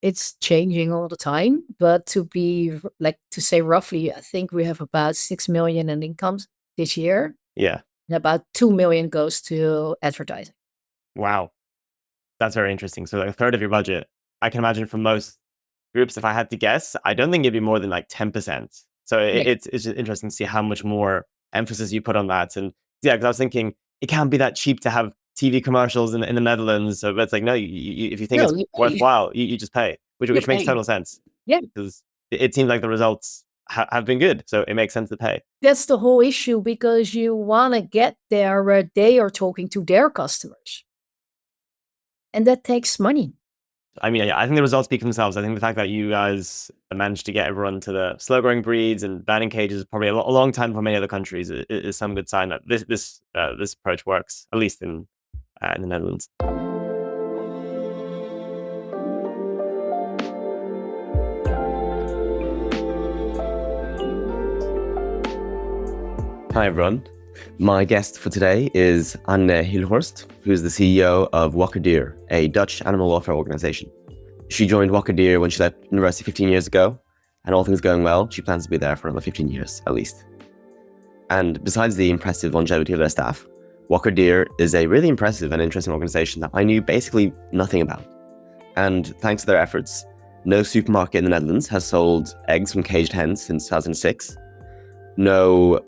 it's changing all the time, but to say roughly, I think we have about 6 million in incomes this year, Yeah. and about 2 million goes to advertising. Wow. That's very interesting. So like a third of your budget. I can imagine for most groups, if I had to guess, I don't think it'd be more than like 10%. So Yeah. it's just interesting to see how much more emphasis you put on that. And yeah, because I was thinking it can't be that cheap to have TV commercials in the Netherlands. So but it's like, no, if you think No, it's you pay. worthwhile, you just pay, You which makes pay. total sense Yeah. because it seems like the results have been good. So it makes sense to pay. That's the whole issue because you want to get there where they are talking to their customers. And that takes money. I mean, yeah, I think the results speak for themselves. I think the fact that you guys managed to get everyone to the slow growing breeds and banning cages is probably a long time for many other countries is some good sign that this approach works, at least in the Netherlands. Hi everyone. My guest for today is Anne Hilhorst, who is the CEO of Wakker Dier, a Dutch animal welfare organization. She joined Wakker Dier when she left university 15 years ago, and all things going well, she plans to be there for another 15 years at least. And besides the impressive longevity of their staff, Wakker Dier is a really impressive and interesting organization that I knew basically nothing about. And thanks to their efforts, no supermarket in the Netherlands has sold eggs from caged hens since 2006. No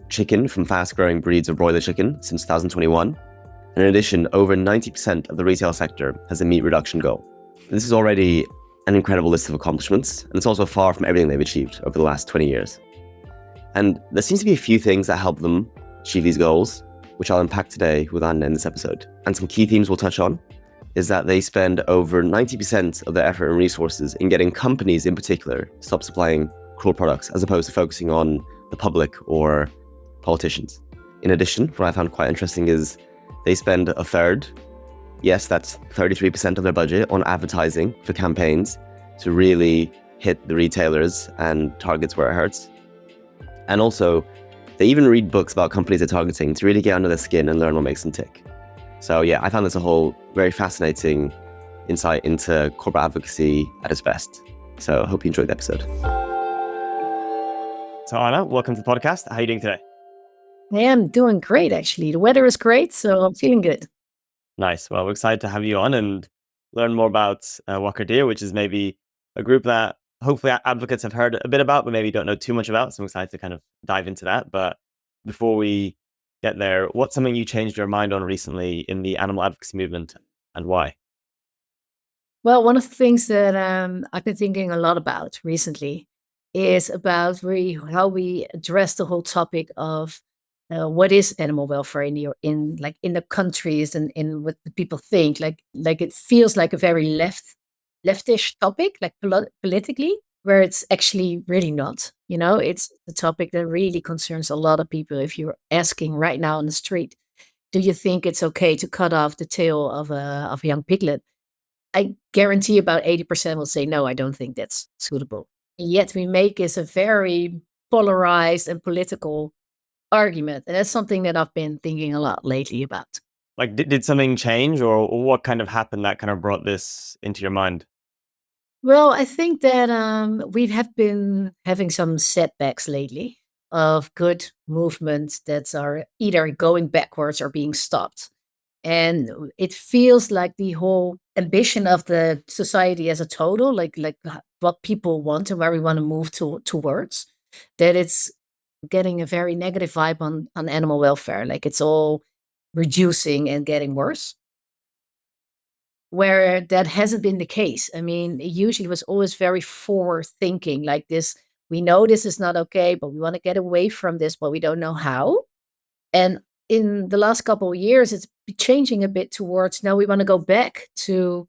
chicken from fast-growing breeds of broiler chicken since 2021. And in addition, over 90% of the retail sector has a meat reduction goal. This is already an incredible list of accomplishments, and it's also far from everything they've achieved over the last 20 years. And there seems to be a few things that help them achieve these goals, which I'll unpack today with Anne in this episode. And some key themes we'll touch on is that they spend over 90% of their effort and resources in getting companies in particular to stop supplying cruel products, as opposed to focusing on the public or politicians. In addition, what I found quite interesting is they spend a third, yes, that's 33% of their budget on advertising for campaigns to really hit the retailers and targets where it hurts. And also, they even read books about companies they're targeting to really get under their skin and learn what makes them tick. So yeah, I found this a whole very fascinating insight into corporate advocacy at its best. So I hope you enjoyed the episode. So Anna, welcome to the podcast. How are you doing today? I am doing great, actually. The weather is great, so I'm feeling good. Nice. Well, we're excited to have you on and learn more about Wakker Dier, which is maybe a group that hopefully advocates have heard a bit about, but maybe don't know too much about. So I'm excited to kind of dive into that. But before we get there, what's something you changed your mind on recently in the animal advocacy movement and why? Well, one of the things that I've been thinking a lot about recently is about how we address the whole topic of what is animal welfare in the countries and in what the people think. Like it feels like a very leftish topic, like politically, where it's actually really not. It's a topic that really concerns a lot of people. If you're asking right now on the street, do you think it's okay to cut off the tail of a young piglet? I guarantee about 80% will say, no, I don't think that's suitable. Yet we make this a very polarized and political argument. And that's something that I've been thinking a lot lately about. Like, did something change or what kind of happened that kind of brought this into your mind? Well, I think that we have been having some setbacks lately of good movements that are either going backwards or being stopped. And it feels like the whole ambition of the society as a total, what people want and where we want to move towards, that it's getting a very negative vibe on animal welfare. Like it's all reducing and getting worse. Where that hasn't been the case. I mean, it usually was always very forward thinking, like this. We know this is not okay, but we want to get away from this, but we don't know how. And in the last couple of years, it's changing a bit towards now we want to go back to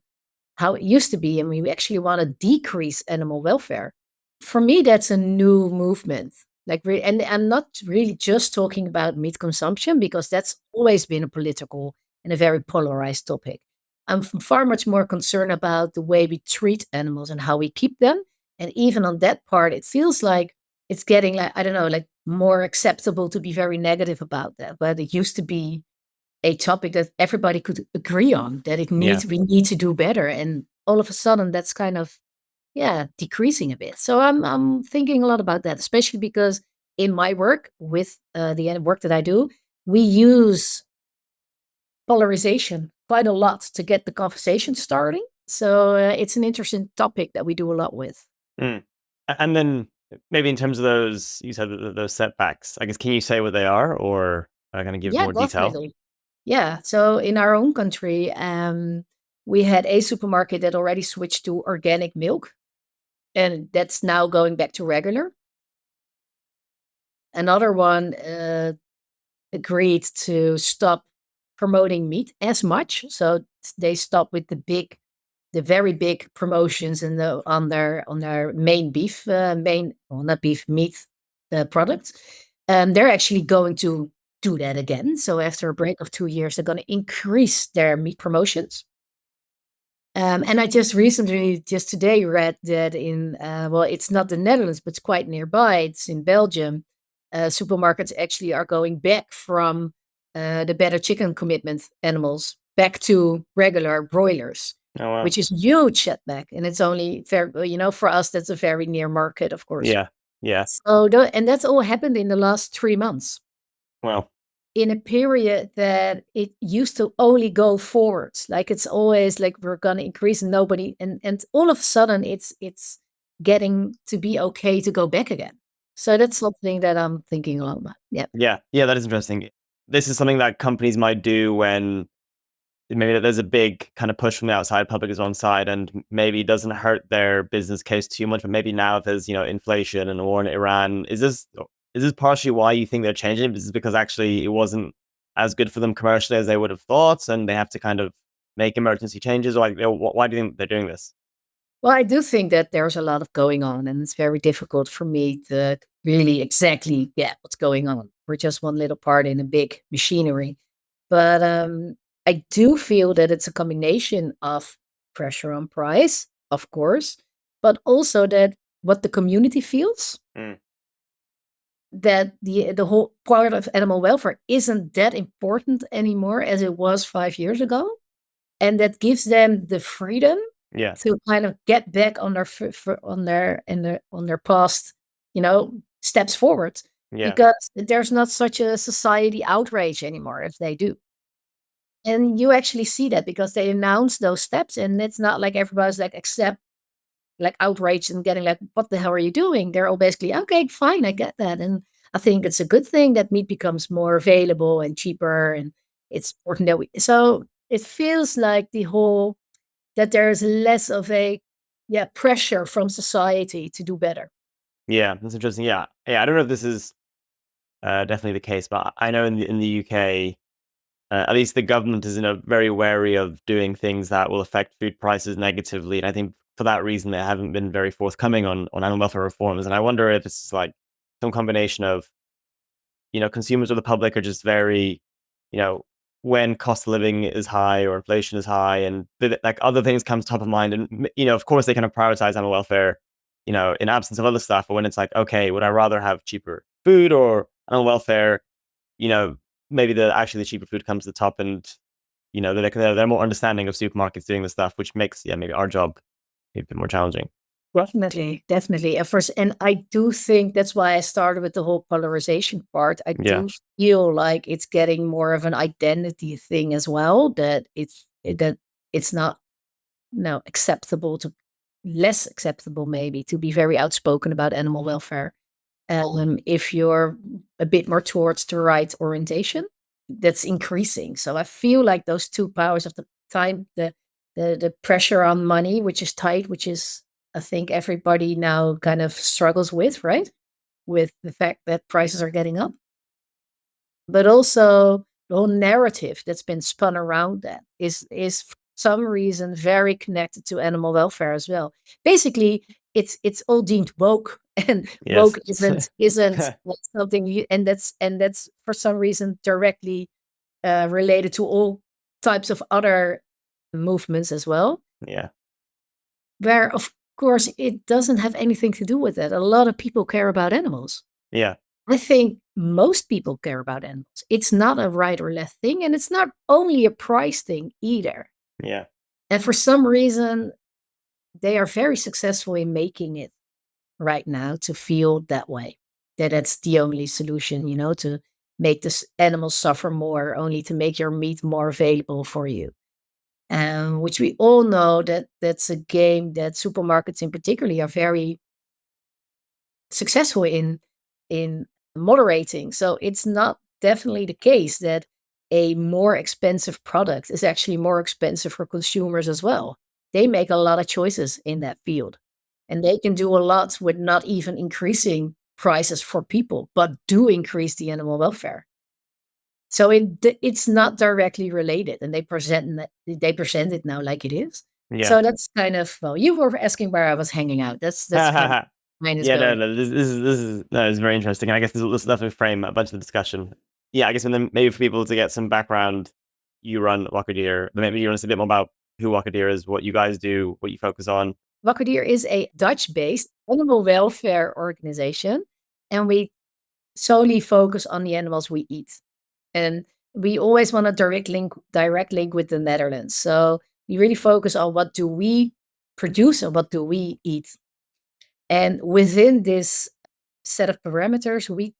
how it used to be, and we actually want to decrease animal welfare. For me, that's a new movement. And I'm not really just talking about meat consumption because that's always been a political and a very polarized topic. I'm far much more concerned about the way we treat animals and how we keep them. And even on that part, it feels like it's getting like, I don't know, like more acceptable to be very negative about that. But it used to be a topic that everybody could agree on, that we need to do better. And all of a sudden that's kind of, yeah, decreasing a bit. So I'm thinking a lot about that, especially because in my work with the work that I do, we use polarization quite a lot to get the conversation starting. So it's an interesting topic that we do a lot with. Mm. And then maybe in terms of those, you said that those setbacks. I guess can you say what they are, or kind of give Yeah, more detail? definitely. Yeah. So in our own country, we had a supermarket that already switched to organic milk, and that's now going back to regular. Another one agreed to stop promoting meat as much. So they stopped with the very big promotions in the on their main beef, main well not beef meat products. They're actually going to do that again. So after a break of 2 years, they're going to increase their meat promotions. And I just recently, just today, read that in well, it's not the Netherlands, but it's quite nearby. It's in Belgium. Supermarkets actually are going back from the better chicken commitment animals back to regular broilers, Oh wow. which is a huge setback. And it's only fair, for us, that's a very near market, of course. Yeah. Yeah. So, and that's all happened in the last 3 months Well. in a period that it used to only go forwards. Like it's always like we're gonna increase and nobody and all of a sudden it's getting to be okay to go back again. So that's something that I'm thinking a lot about. Yeah. Yeah. Yeah. That is interesting. This is something that companies might do when maybe there's a big kind of push from the outside public is on side, and maybe it doesn't hurt their business case too much. But maybe now if there's inflation and a war in Iran, is this partially why you think they're changing? Is this because actually it wasn't as good for them commercially as they would have thought, and they have to kind of make emergency changes? Or like, why do you think they're doing this? Well, I do think that there's a lot of going on, and it's very difficult for me to really exactly get what's going on. We're just one little part in a big machinery. But I do feel that it's a combination of pressure on price, of course, but also that what the community feels, Mm, that the whole part of animal welfare isn't that important anymore as it was 5 years ago, and that gives them the freedom yeah, to kind of get back on their on their past, steps forward, yeah, because there's not such a society outrage anymore if they do. And you actually see that because they announce those steps, and it's not like everybody's like accept like outraged and getting like, "What the hell are you doing?" They're all basically, "Okay, fine, I get that." And I think it's a good thing that meat becomes more available and cheaper, and it's important that we so it feels like the whole that there's less of a, yeah, pressure from society to do better. yeah. That's interesting. Yeah, yeah. I don't know if this is definitely the case, but I know in the UK. At least the government is very wary of doing things that will affect food prices negatively, and I think for that reason they haven't been very forthcoming on animal welfare reforms. And I wonder if it's like some combination of consumers or the public are just very, you know, when cost of living is high or inflation is high, and like other things comes top of mind, and of course they kind of prioritize animal welfare, in absence of other stuff. But when it's like, okay, would I rather have cheaper food or animal welfare? you know, Maybe the cheaper food comes to the top, and they're more understanding of supermarkets doing this stuff, which makes maybe our job a bit more challenging. Definitely, definitely. At first, and I do think that's why I started with the whole polarization part. I Yeah, do feel like it's getting more of an identity thing as well. That it's not acceptable to less acceptable maybe to be very outspoken about animal welfare. If you're a bit more towards the right orientation, that's increasing. So I feel like those two powers of the time, the pressure on money, which is tight, which is I think everybody now kind of struggles with, right? With the fact that prices are getting up, but also the whole narrative that's been spun around that is for some reason very connected to animal welfare as well. Basically, it's all deemed woke, and yes. woke isn't like something you, and that's for some reason directly related to all types of other movements as well, Yeah, where of course it doesn't have anything to do with that. A lot of people care about animals. yeah, I think most people care about animals. It's not a right or left thing, and it's not only a price thing either. yeah, And for some reason, they are very successful in making it right now to feel that way. That's the only solution, to make this animals suffer more, only to make your meat more available for you. Which we all know that that's a game that supermarkets in particularly are very successful in moderating. So it's not definitely the case that a more expensive product is actually more expensive for consumers as well. They make a lot of choices in that field, and they can do a lot with not even increasing prices for people, but do increase the animal welfare. So it's not directly related, and they present it now like it is. Yeah. So that's kind of, well, you were asking where I was hanging out. That's kind of mine is Yeah, no, going. no, this is no, it's very interesting, and I guess this will definitely frame a bunch of the discussion. Yeah, I guess, and then maybe for people to get some background, you run Wakker Dier, but maybe you want to say a bit more about who Wakker Dier is, what you guys do, what you focus on. Wakker Dier is a Dutch-based animal welfare organization, and we solely focus on the animals we eat. And we always want a direct link with the Netherlands. So we really focus on what do we produce and what do we eat. And within this set of parameters, we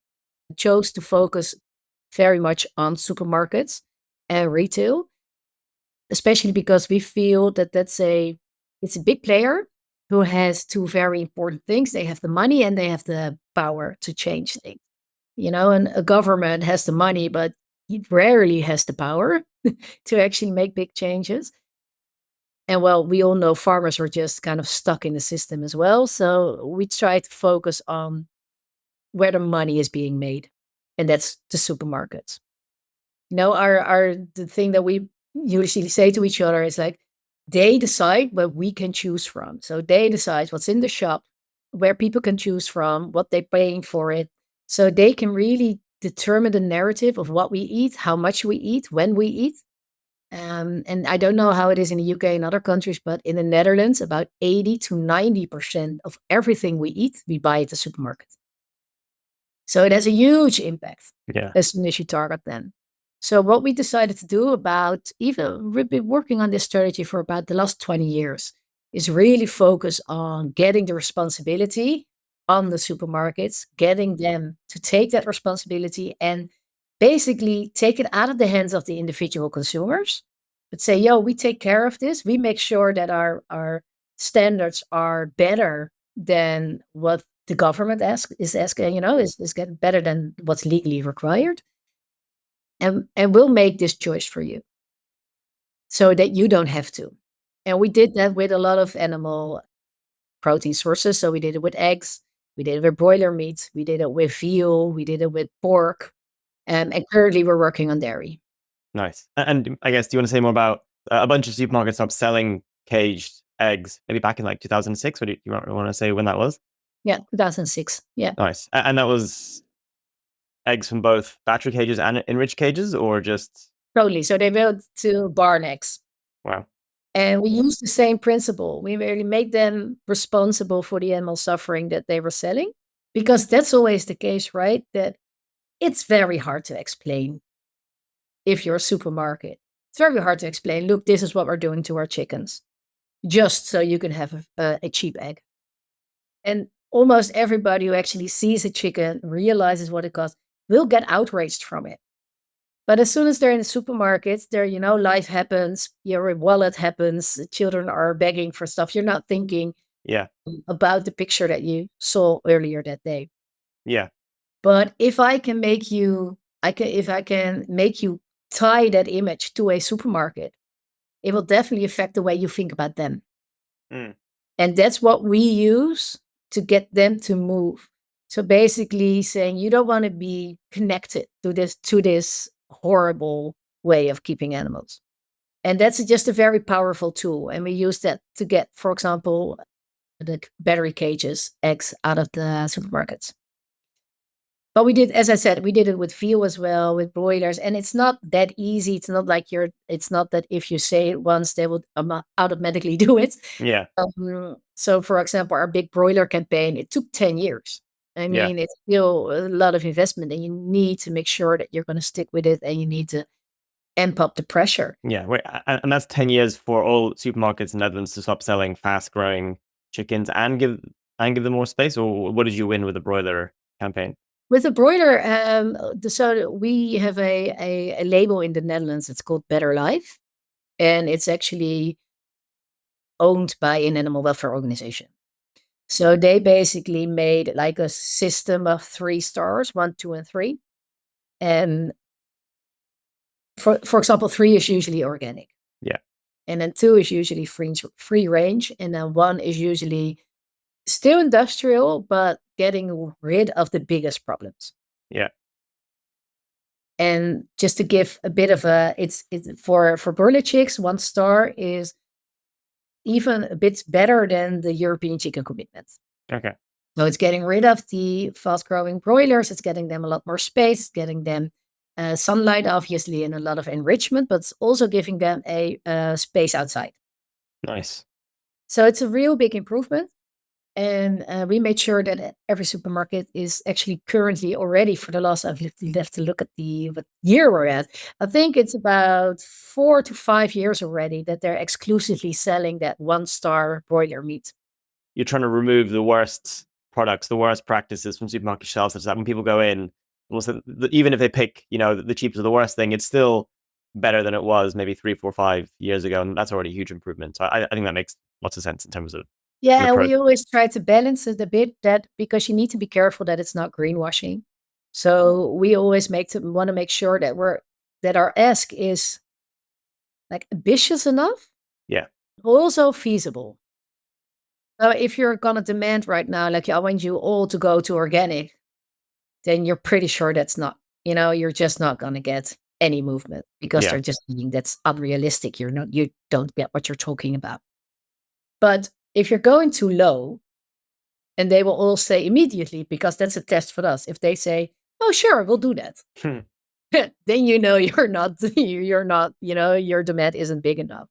chose to focus very much on supermarkets and retail, especially because we feel that it's a big player who has two very important things. They have the money and they have the power to change things. And a government has the money, but it rarely has the power to actually make big changes. And well, we all know farmers are just kind of stuck in the system as well. So we try to focus on where the money is being made, and that's the supermarkets. Our the thing that we usually say to each other is like, they decide what we can choose from. So they decide what's in the shop, where people can choose from, what they're paying for it. So they can really determine the narrative of what we eat, how much we eat, when we eat. And I don't know how it is in the UK and other countries, but in the Netherlands, about 80 to 90% of everything we eat, we buy at the supermarket. So it has a huge impact Yeah. as soon as you target them. So what we decided to do we've been working on this strategy for about the last 20 years, is really focus on getting the responsibility on the supermarkets, getting them to take that responsibility and basically take it out of the hands of the individual consumers, but say, yo, we take care of this. We make sure that our standards are better than what the government is asking, is getting better than what's legally required. And we'll make this choice for you so that you don't have to. And we did that with a lot of animal protein sources. So we did it with eggs, we did it with broiler meat, we did it with veal, we did it with pork, and currently we're working on dairy. Nice. And I guess, do you want to say more about a bunch of supermarkets stopped selling caged eggs, maybe back in like 2006? Or do you want to say when that was? Yeah, 2006. Yeah, Nice. And that was eggs from both battery cages and enriched cages, or just, totally. So they went to barn eggs. wow. And we used the same principle. We really made them responsible for the animal suffering that they were selling, because that's always the case, right? That it's very hard to explain if you're a supermarket. It's very hard to explain, look, this is what we're doing to our chickens, just so you can have a cheap egg. And almost everybody who actually sees a chicken, realizes what it costs, will get outraged from it. But as soon as they're in the supermarkets, life happens, your wallet happens, the children are begging for stuff. You're not thinking Yeah. about the picture that you saw earlier that day. Yeah. But if I can make you tie that image to a supermarket, it will definitely affect the way you think about them. Mm. And that's what we use to get them to move. So basically saying you don't want to be connected to this horrible way of keeping animals. And that's just a very powerful tool. And we use that to get, for example, the battery cages, eggs out of the supermarkets. But we did, as I said, we did it with veal as well, with broilers, and it's not that easy. It's not that if you say it once, they will automatically do it. Yeah. So for example, our big broiler campaign, it took 10 years. I Yeah. mean, it's still a lot of investment, and you need to make sure that you're going to stick with it, and you need to amp up the pressure. Yeah, wait, and that's 10 years for all supermarkets in the Netherlands to stop selling fast-growing chickens and give them more space, or what did you win with the broiler campaign? With the broiler, so we have a label in the Netherlands. It's called Better Life, and it's actually owned by an animal welfare organization. So they basically made like a system of 3 stars, 1, 2, and 3. And for example, 3 is usually organic, Yeah, and then 2 is usually free range, and then 1 is usually still industrial, but getting rid of the biggest problems. yeah, And just to give a bit of it's for broiler chicks, 1 star is even a bit better than the European chicken commitment. okay, So it's getting rid of the fast-growing broilers. It's getting them a lot more space, getting them sunlight, obviously, and a lot of enrichment, but it's also giving them a space outside. nice. So it's a real big improvement. And we made sure that every supermarket is actually currently already for the last, I've left to look at what year we're at. I think it's about 4 to 5 years already that they're exclusively selling that 1-star broiler meat. You're trying to remove the worst products, the worst practices from supermarket shelves, such that when people go in, almost even if they pick, the cheapest or the worst thing, it's still better than it was maybe 3, 4, 5 years ago, and that's already a huge improvement. So I think that makes lots of sense in terms of an Yeah, and approach. we always try to balance it a bit that because you need to be careful that it's not greenwashing. So we always want to make sure that our ask is like ambitious enough, Yeah, also feasible. So if you're gonna demand right now, like I want you all to go to organic, then you're pretty sure that's not, you're just not gonna get any movement because yeah, they're just thinking that's unrealistic. You don't get what you're talking about. But if you're going too low, and they will all say immediately, because that's a test for us. If they say, "Oh, sure, we'll do that," hmm, then you're not, your demand isn't big enough.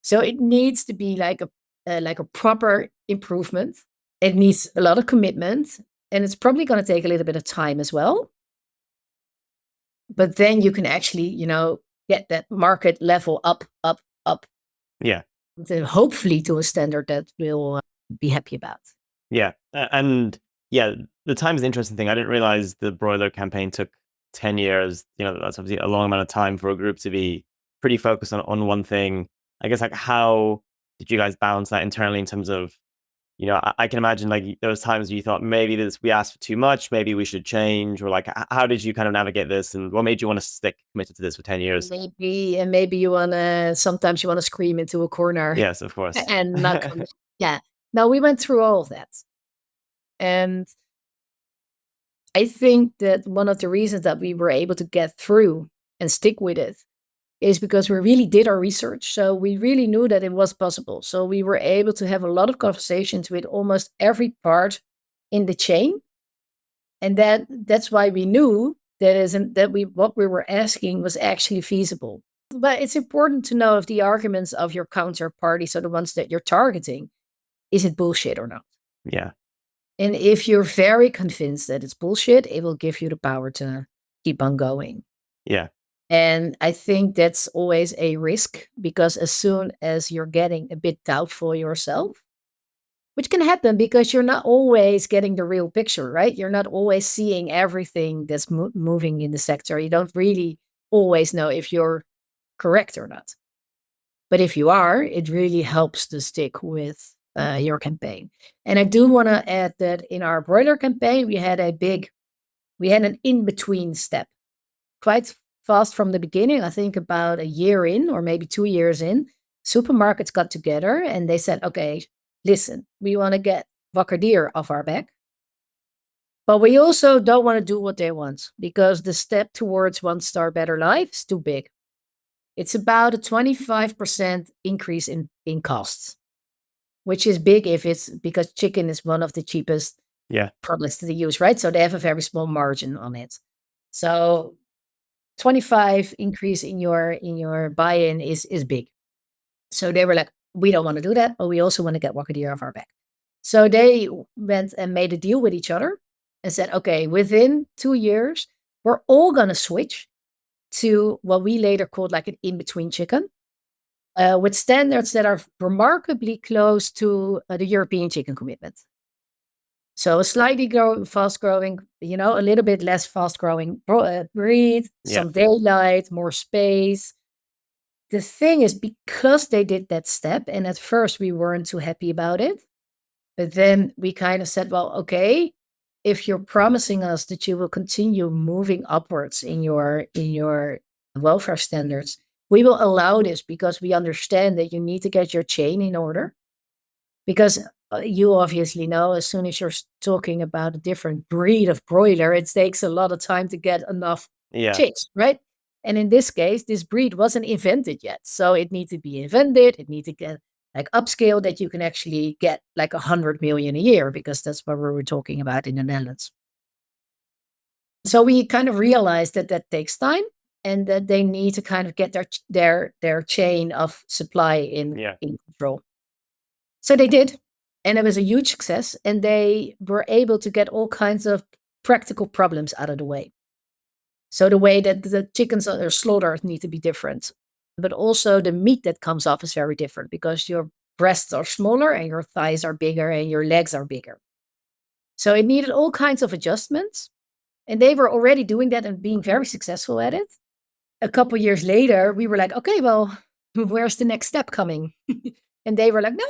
So it needs to be like a proper improvement. It needs a lot of commitment, and it's probably gonna take a little bit of time as well. But then you can actually, get that market level up, up, up, yeah. then hopefully to a standard that we'll be happy about. Yeah, and yeah, the time is the interesting thing. I didn't realize the broiler campaign took 10 years. That's obviously a long amount of time for a group to be pretty focused on one thing. I guess, like, how did you guys balance that internally in terms of, I can imagine, like, there was times you thought maybe we asked for too much, maybe we should change, or like, how did you kind of navigate this, and what made you want to stick committed to this for 10 years? Maybe sometimes you wanna scream into a corner Yes, of course. and not come. Yeah. No, we went through all of that. And I think that one of the reasons that we were able to get through and stick with it is because we really did our research. So we really knew that it was possible. So we were able to have a lot of conversations with almost every part in the chain. And that's why we knew what we were asking was actually feasible. But it's important to know if the arguments of your counterparty, so the ones that you're targeting, is it bullshit or not? Yeah, And if you're very convinced that it's bullshit, it will give you the power to keep on going. yeah, And I think that's always a risk because as soon as you're getting a bit doubtful yourself, which can happen because you're not always getting the real picture, right? You're not always seeing everything that's moving in the sector. You don't really always know if you're correct or not. But if you are, it really helps to stick with your campaign. And I do want to add that in our broiler campaign, we had an in-between step. Quite fast from the beginning, I think about a year in or maybe 2 years in, supermarkets got together and they said, okay, listen, we want to get Wakker Dier off our back. But we also don't want to do what they want because the step towards 1-star better life is too big. It's about a 25% increase in costs, which is big if it's because chicken is one of the cheapest yeah, products that they use, right? So they have a very small margin on it. So 25 increase in your buy-in is big. So they were like, we don't want to do that, but we also want to get Wakker Dier off our back. So they went and made a deal with each other and said, okay, within 2 years, we're all gonna switch to what we later called like an in-between chicken, with standards that are remarkably close to the European chicken commitment. So a slightly fast growing, a little bit less fast growing breed, Yeah. some daylight, more space. The thing is, because they did that step, and at first we weren't too happy about it, but then we kind of said, well, okay, if you're promising us that you will continue moving upwards in your welfare standards, we will allow this because we understand that you need to get your chain in order. Because you obviously know, as soon as you're talking about a different breed of broiler, it takes a lot of time to get enough Yeah. chicks, right? And in this case, this breed wasn't invented yet. So it needs to be invented. It needs to get like upscale that you can actually get like 100 million a year, because that's what we were talking about in the Netherlands. So we kind of realized that that takes time and that they need to kind of get their chain of supply Yeah. in control. So they did, and it was a huge success, and they were able to get all kinds of practical problems out of the way. So the way that the chickens that are slaughtered need to be different, but also the meat that comes off is very different because your breasts are smaller and your thighs are bigger and your legs are bigger. So it needed all kinds of adjustments, and they were already doing that and being very successful at it. A couple years later, we were like, okay, well, where's the next step coming? And they were like, no,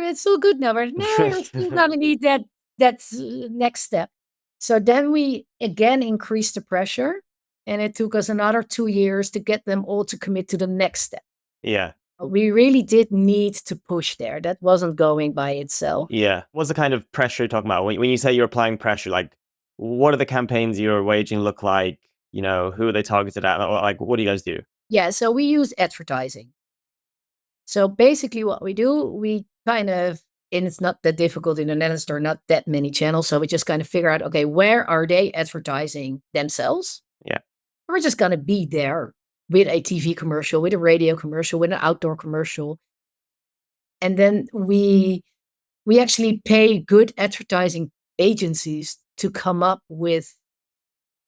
it's all good now. We're like, no, we're still gonna need that next step. So then we again increased the pressure, and it took us another 2 years to get them all to commit to the next step. Yeah. But we really did need to push there. That wasn't going by itself. Yeah. What's the kind of pressure you're talking about? When you say you're applying pressure, like what are the campaigns you're waging look like? Who are they targeted at? Or, like, what do you guys do? Yeah, so we use advertising. So basically, what we do, we kind of, and it's not that difficult in the Netherlands, there are not that many channels. So we just kind of figure out, okay, where are they advertising themselves? Yeah. We're just going to be there with a TV commercial, with a radio commercial, with an outdoor commercial. And then we actually pay good advertising agencies to come up with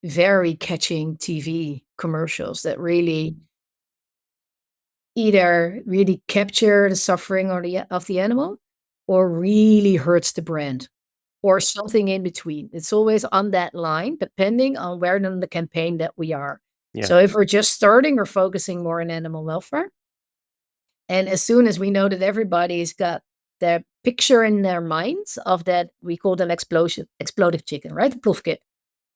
very catching TV commercials that really either really capture the suffering of the animal or really hurts the brand or something in between. It's always on that line, depending on where in the campaign that we are. Yeah. So if we're just starting, we're focusing more on animal welfare. And as soon as we know that everybody's got their picture in their minds of that, we call them explosive chicken, right? The Plofkip.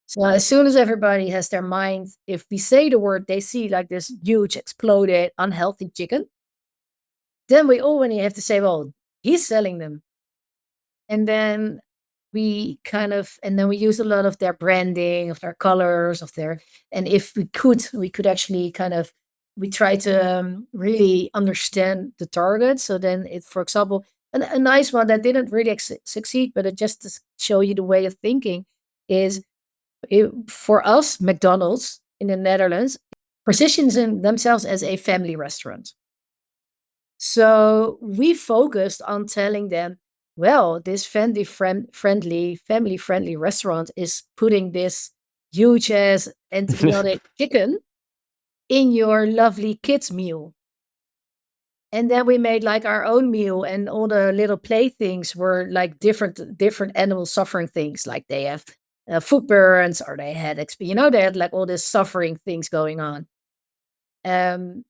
So as soon as everybody has their minds, if we say the word, they see like this huge, exploded, unhealthy chicken, then we already have to say, well, he's selling them. And then and then we use a lot of their branding, of their colors, and if we could actually we try to really understand the target. So then for example, a nice one that didn't really succeed, but it just to show you the way of thinking is for us, McDonald's in the Netherlands positions themselves as a family restaurant. So we focused on telling them, well, this family friendly restaurant is putting this huge ass antibiotic chicken in your lovely kids meal. And then we made like our own meal, and all the little playthings were like different animal suffering things. Like they have foot burns, or they had they had like all this suffering things going on. Um,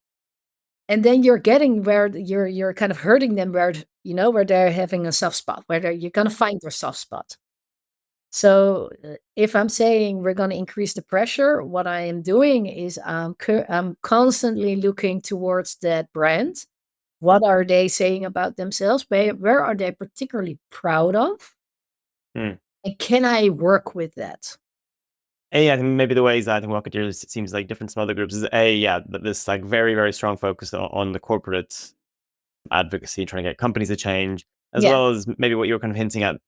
and then you're getting where you're kind of hurting them where they're having a soft spot, you're gonna find their soft spot. So if I'm saying we're gonna increase the pressure, what I am doing is I'm constantly looking towards that brand. What are they saying about themselves? Where are they particularly proud of? Hmm. And can I work with that? And yeah, I think maybe the ways I think Wakker Dier seems like different from other groups is this like very, very strong focus on the corporate advocacy, trying to get companies to change, as Yeah. well as maybe what you're kind of hinting at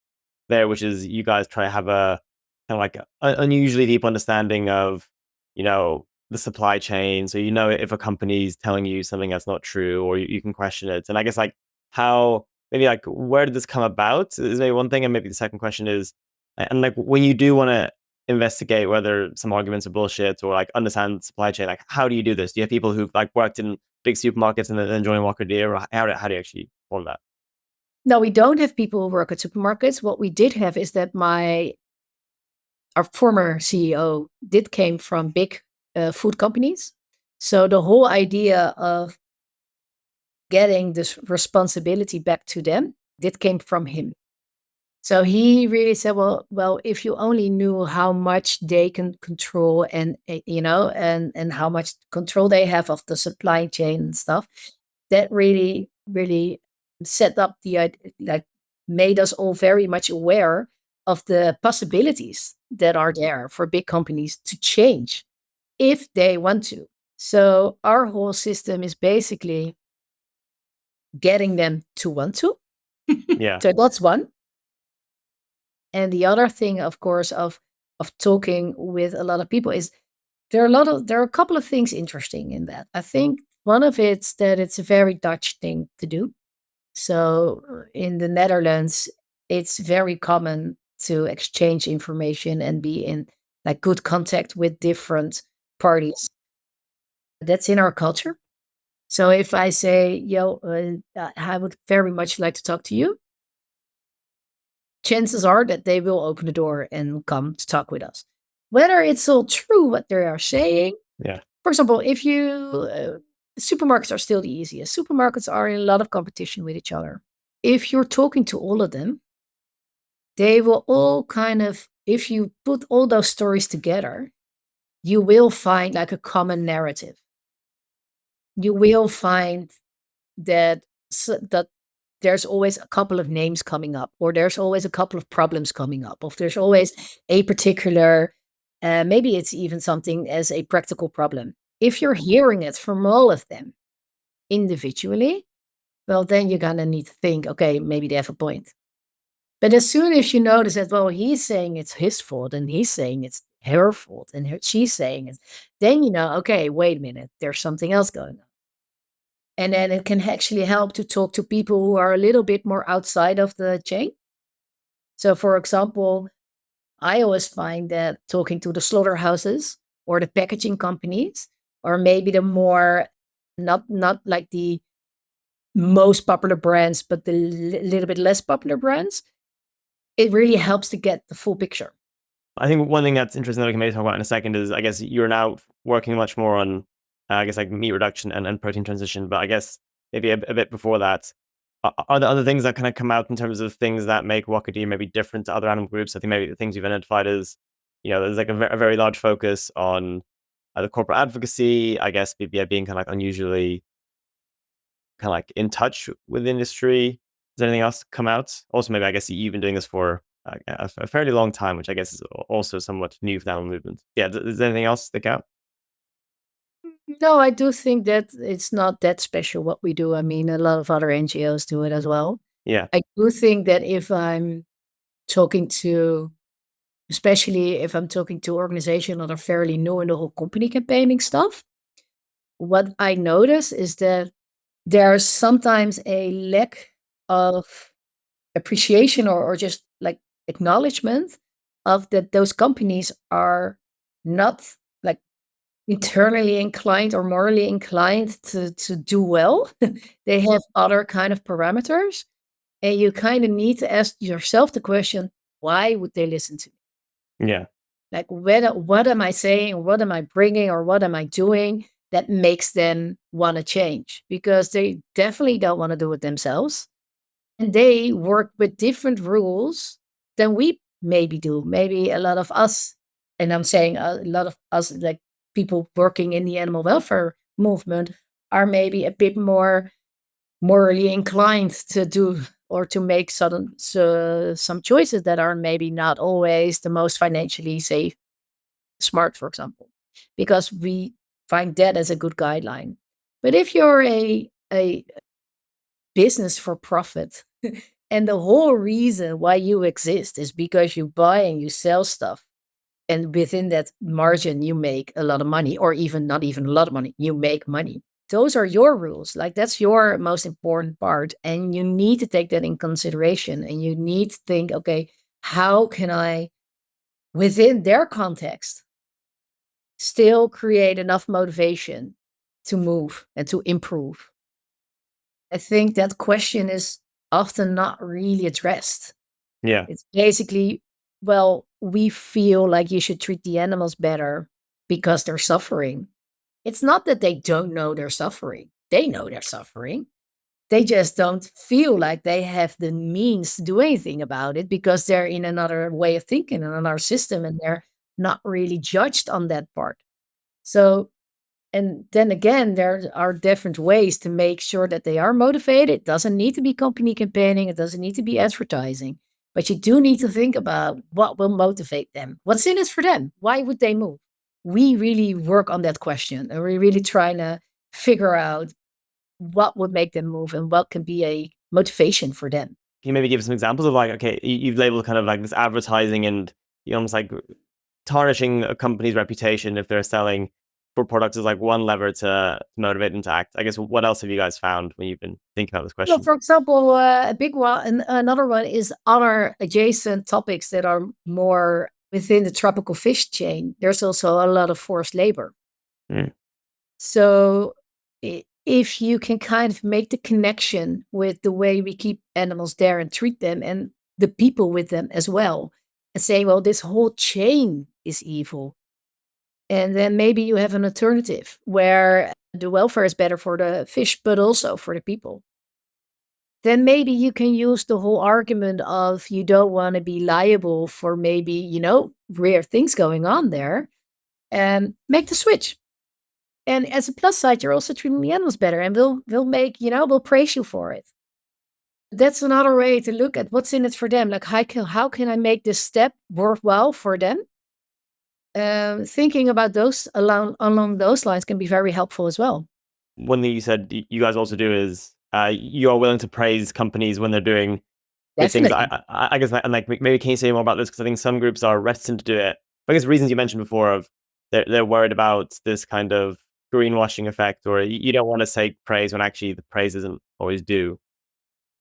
there, which is you guys try to have a kind of like unusually deep understanding of, the supply chain. So, if a company's telling you something that's not true, or you can question it. And I guess like maybe like where did this come about is maybe one thing. And maybe the second question is, and like when you do want to investigate whether some arguments are bullshit or like understand supply chain? Like, how do you do this? Do you have people who've like worked in big supermarkets and then join Wakker Dier, or how do you actually form that? No, we don't have people who work at supermarkets. What we did have is that our former CEO came from big food companies. So the whole idea of getting this responsibility back to them came from him. So he really said, well, if you only knew how much they can control and and how much control they have of the supply chain and stuff, that really, really set up like made us all very much aware of the possibilities that are there for big companies to change if they want to. So our whole system is basically getting them to want to. Yeah. So that's one. And the other thing, of course, of talking with a lot of people is there are a couple of things interesting in that. I think one of it's that it's a very Dutch thing to do. So in the Netherlands, it's very common to exchange information and be in like good contact with different parties. That's in our culture. So if I say, yo, I would very much like to talk to you, chances are that they will open the door and come to talk with us. Whether it's all true what they are saying, Yeah. for example, if supermarkets are still the easiest. Supermarkets are in a lot of competition with each other. If you're talking to all of them, they will all if you put all those stories together, you will find like a common narrative. You will find that there's always a couple of names coming up, or there's always a couple of problems coming up, or there's always a particular, maybe it's even something as a practical problem. If you're hearing it from all of them individually, well, then you're gonna need to think, okay, maybe they have a point. But as soon as you notice that, well, he's saying it's his fault and he's saying it's her fault and she's saying it, then you know, okay, wait a minute, there's something else going on. And then it can actually help to talk to people who are a little bit more outside of the chain. So, for example, I always find that talking to the slaughterhouses or the packaging companies, or maybe the more not like the most popular brands, but the little bit less popular brands, it really helps to get the full picture. I think one thing that's interesting that we can maybe talk about in a second is, I guess you're now working much more on, I guess, like meat reduction and protein transition. But I guess maybe a bit before that, are there other things that kind of come out in terms of things that make Wakker Dier maybe different to other animal groups? I think maybe the things you've identified is, there's like a very large focus on the corporate advocacy, I guess, being kind of like unusually kind of like in touch with industry. Does anything else come out? Also, maybe I guess you've been doing this for a fairly long time, which I guess is also somewhat new for the animal movement. Yeah, does anything else stick out? No, I do think that it's not that special what we do. I mean, a lot of other NGOs do it as well. Yeah, I do think that if I'm talking to, especially if I'm talking to organizations that are fairly new in the whole company campaigning stuff, what I notice is that there's sometimes a lack of appreciation or just like acknowledgement of that those companies are not like internally inclined or morally inclined to do well. They have other kind of parameters, and you kind of need to ask yourself the question, why would they listen to me? yeah, Like, what am I saying? What am I bringing? Or what am I doing that makes them want to change? Because they definitely don't want to do it themselves. And they work with different rules than we maybe do. Maybe a lot of us, and I'm saying a lot of us, like people working in the animal welfare movement, are maybe a bit more morally inclined to do or to make some choices that are maybe not always the most financially safe, smart, for example, because we find that as a good guideline. But if you're a business for profit, and the whole reason why you exist is because you buy and you sell stuff, and within that margin you make a lot of money, or even not even a lot of money, you make money. Those are your rules. Like that's your most important part, and you need to take that in consideration, and you need to think, okay, how can I within their context, still create enough motivation to move and to improve? I think that question is often not really addressed. Yeah. It's basically, well, we feel like you should treat the animals better because they're suffering. It's not that they don't know they're suffering. They know they're suffering. They just don't feel like they have the means to do anything about it because they're in another way of thinking, in another system, and they're not really judged on that part. So, and then again, there are different ways to make sure that they are motivated. It doesn't need to be company campaigning, it doesn't need to be advertising, but you do need to think about what will motivate them. What's in it for them? Why would they move? We really work on that question and we're really trying to figure out what would make them move and what can be a motivation for them. Can you maybe give some examples of like, okay, you've labeled kind of like this advertising and you almost like tarnishing a company's reputation if they're selling for products is like one lever to motivate them to act. I guess what else have you guys found when you've been thinking about this Well, question? for example, a big one, and another one is other adjacent topics that are more within the tropical fish chain. There's also a lot of forced labor. Mm. So if you can kind of make the connection with the way we keep animals there and treat them and the people with them as well, and say, well, this whole chain is evil. And then maybe you have an alternative where the welfare is better for the fish, but also for the people. Then maybe you can use the whole argument of you don't want to be liable for maybe, rare things going on there and make the switch. And as a plus side, you're also treating the animals better and we'll make, we'll praise you for it. That's another way to look at what's in it for them. Like how can I make this step worthwhile for them? Thinking about those along those lines can be very helpful as well. One thing you said you guys also do is you are willing to praise companies when they're doing good things. Definitely. I guess, and like maybe can you say more about this? Because I think some groups are reticent to do it. I guess reasons you mentioned before of they're worried about this kind of greenwashing effect, or you don't want to say praise when actually the praise isn't always due.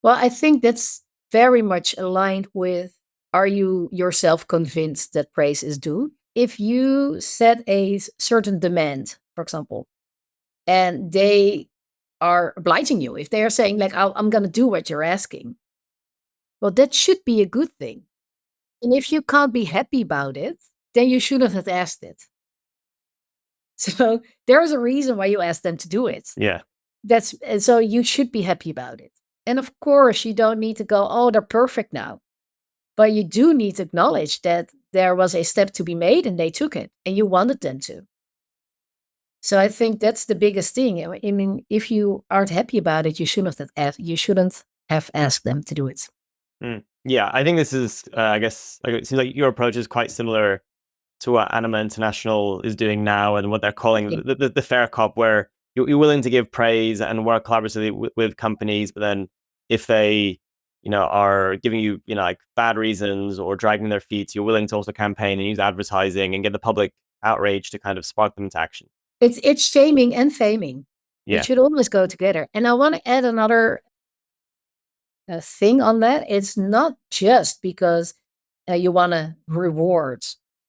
Well, I think that's very much aligned with, are you yourself convinced that praise is due? If you set a certain demand, for example, and they are obliging you, if they are saying, like, I'm going to do what you're asking, well, that should be a good thing. And if you can't be happy about it, then you shouldn't have asked it. So there's a reason why you asked them to do it. Yeah. And so you should be happy about it. And of course, you don't need to go, oh, they're perfect now. But you do need to acknowledge that there was a step to be made and they took it and you wanted them to. So I think that's the biggest thing. I mean, if you aren't happy about it, you shouldn't have asked them to do it. Yeah, I think this is, I guess, like, it seems like your approach is quite similar to what Anima International is doing now and what they're calling Yeah. the fair cop, where you're willing to give praise and work collaboratively with companies, but then if they, are giving you, like bad reasons or dragging their feet, you're willing to also campaign and use advertising and get the public outrage to kind of spark them into action. It's shaming and faming. It Yeah, should always go together. And I want to add another thing on that. It's not just because you want to reward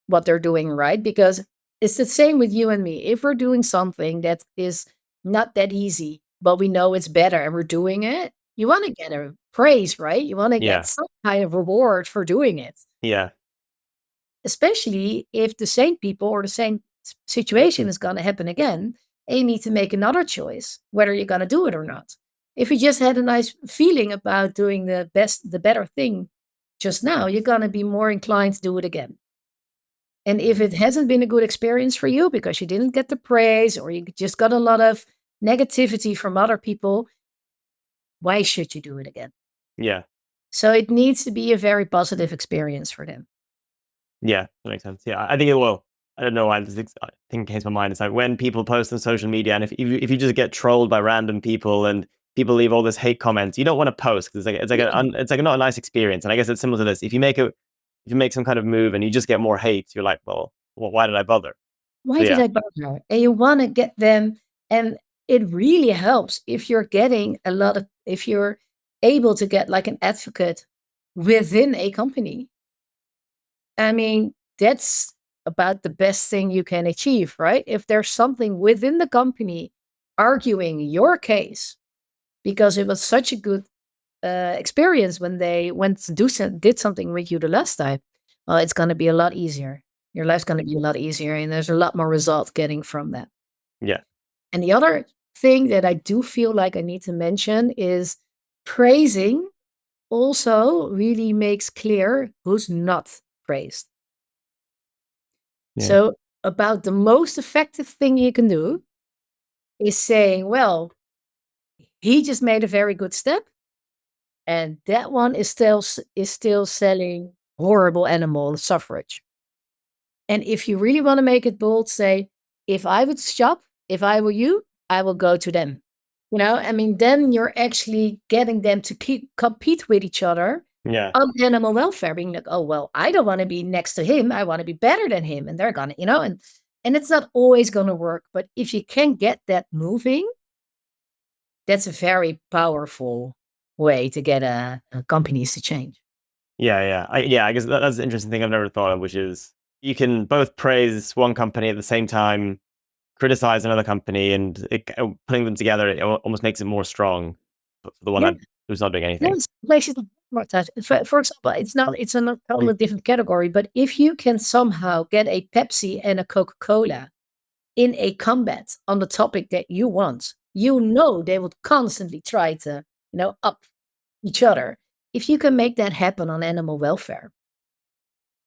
what they're doing right, because it's the same with you and me. If we're doing something that is not that easy, but we know it's better and we're doing it, you want to get a praise, right? You want to get yeah, some kind of reward for doing it, yeah, especially if the same people or the same situation is going to happen again and you need to make another choice whether you're going to do it or not. If you just had a nice feeling about doing the better thing just now, you're going to be more inclined to do it again. And if it hasn't been a good experience for you because you didn't get the praise or you just got a lot of negativity from other people, why should you do it again? yeah. So it needs to be a very positive experience for them. Yeah, that makes sense. Yeah, I think it will. I don't know why this thing came to my mind. It's like when people post on social media, and if you just get trolled by random people and people leave all this hate comments, you don't want to post because it's like not a nice experience. And I guess it's similar to this. If you make some kind of move and you just get more hate, you're like, well, why did I bother? Why So did yeah, I bother? And you want to get them, and it really helps if you're getting if you're able to get like an advocate within a company. I mean, that's about the best thing you can achieve, right? If there's something within the company arguing your case because it was such a good experience when they went to did something with you the last time, well, it's going to be a lot easier. Your life's going to be a lot easier, and there's a lot more result getting from that. Yeah. And the other thing that I do feel like I need to mention is praising also really makes clear who's not praised. Yeah. So, about the most effective thing you can do is saying, well, he just made a very good step, and that one is still selling horrible animal suffrage. And if you really want to make it bold, say, if I would shop, if I were you, I will go to them. I mean, then you're actually getting them to compete with each other Yeah. on animal welfare, being like, oh, well, I don't want to be next to him. I want to be better than him. And they're going to, and it's not always going to work. But if you can get that moving, that's a very powerful way to get companies to change. Yeah. I guess that's an interesting thing I've never thought of, which is you can both praise one company at the same time, criticize another company, and putting them together, it almost makes it more strong for the one Yeah. who's not doing anything. Yes, places more touch. For example, it's a totally different category, but if you can somehow get a Pepsi and a Coca-Cola in a combat on the topic that you want, they would constantly try to, up each other. If you can make that happen on animal welfare,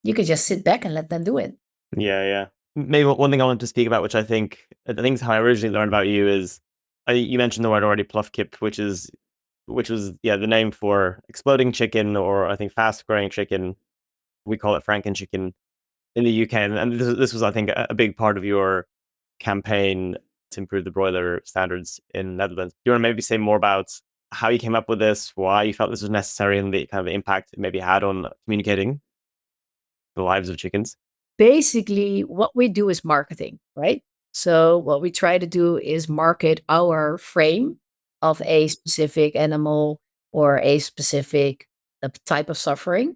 you could just sit back and let them do it. Yeah. Maybe one thing I wanted to speak about, which I think how I originally learned about you is, you mentioned the word already, Plofkip, which was the name for exploding chicken, or I think fast growing chicken. We call it Franken chicken in the UK, and this was, I think, a big part of your campaign to improve the broiler standards in Netherlands. Do you want to maybe say more about how you came up with this, why you felt this was necessary, and the kind of impact it maybe had on communicating the lives of chickens? Basically, what we do is marketing, right? So what we try to do is market our frame of a specific animal or a specific type of suffering.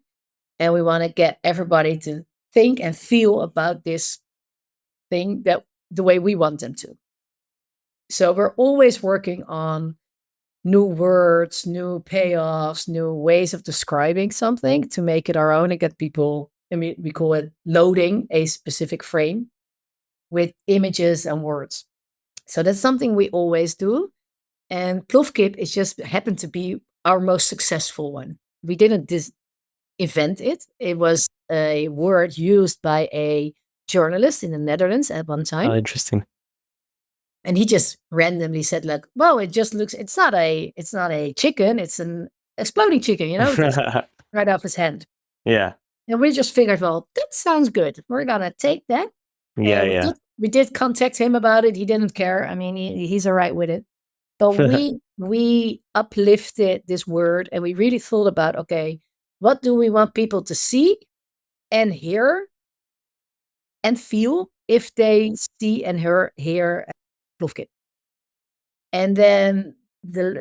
And we want to get everybody to think and feel about this thing that the way we want them to. So we're always working on new words, new payoffs, new ways of describing something to make it our own and get people. I mean, we call it loading a specific frame with images and words. So that's something we always do. And Plofkip is just happened to be our most successful one. We didn't invent it. It was a word used by a journalist in the Netherlands at one time. Interesting. And he just randomly said, like, well, it's not a chicken, it's an exploding chicken, just right off his hand. Yeah. And we just figured, well, that sounds good. We're gonna take that. And Yeah. we did contact him about it. He didn't care. I mean, he's all right with it. But we uplifted this word and we really thought about, okay, what do we want people to see and hear and feel if they see and hear Plofkip? And then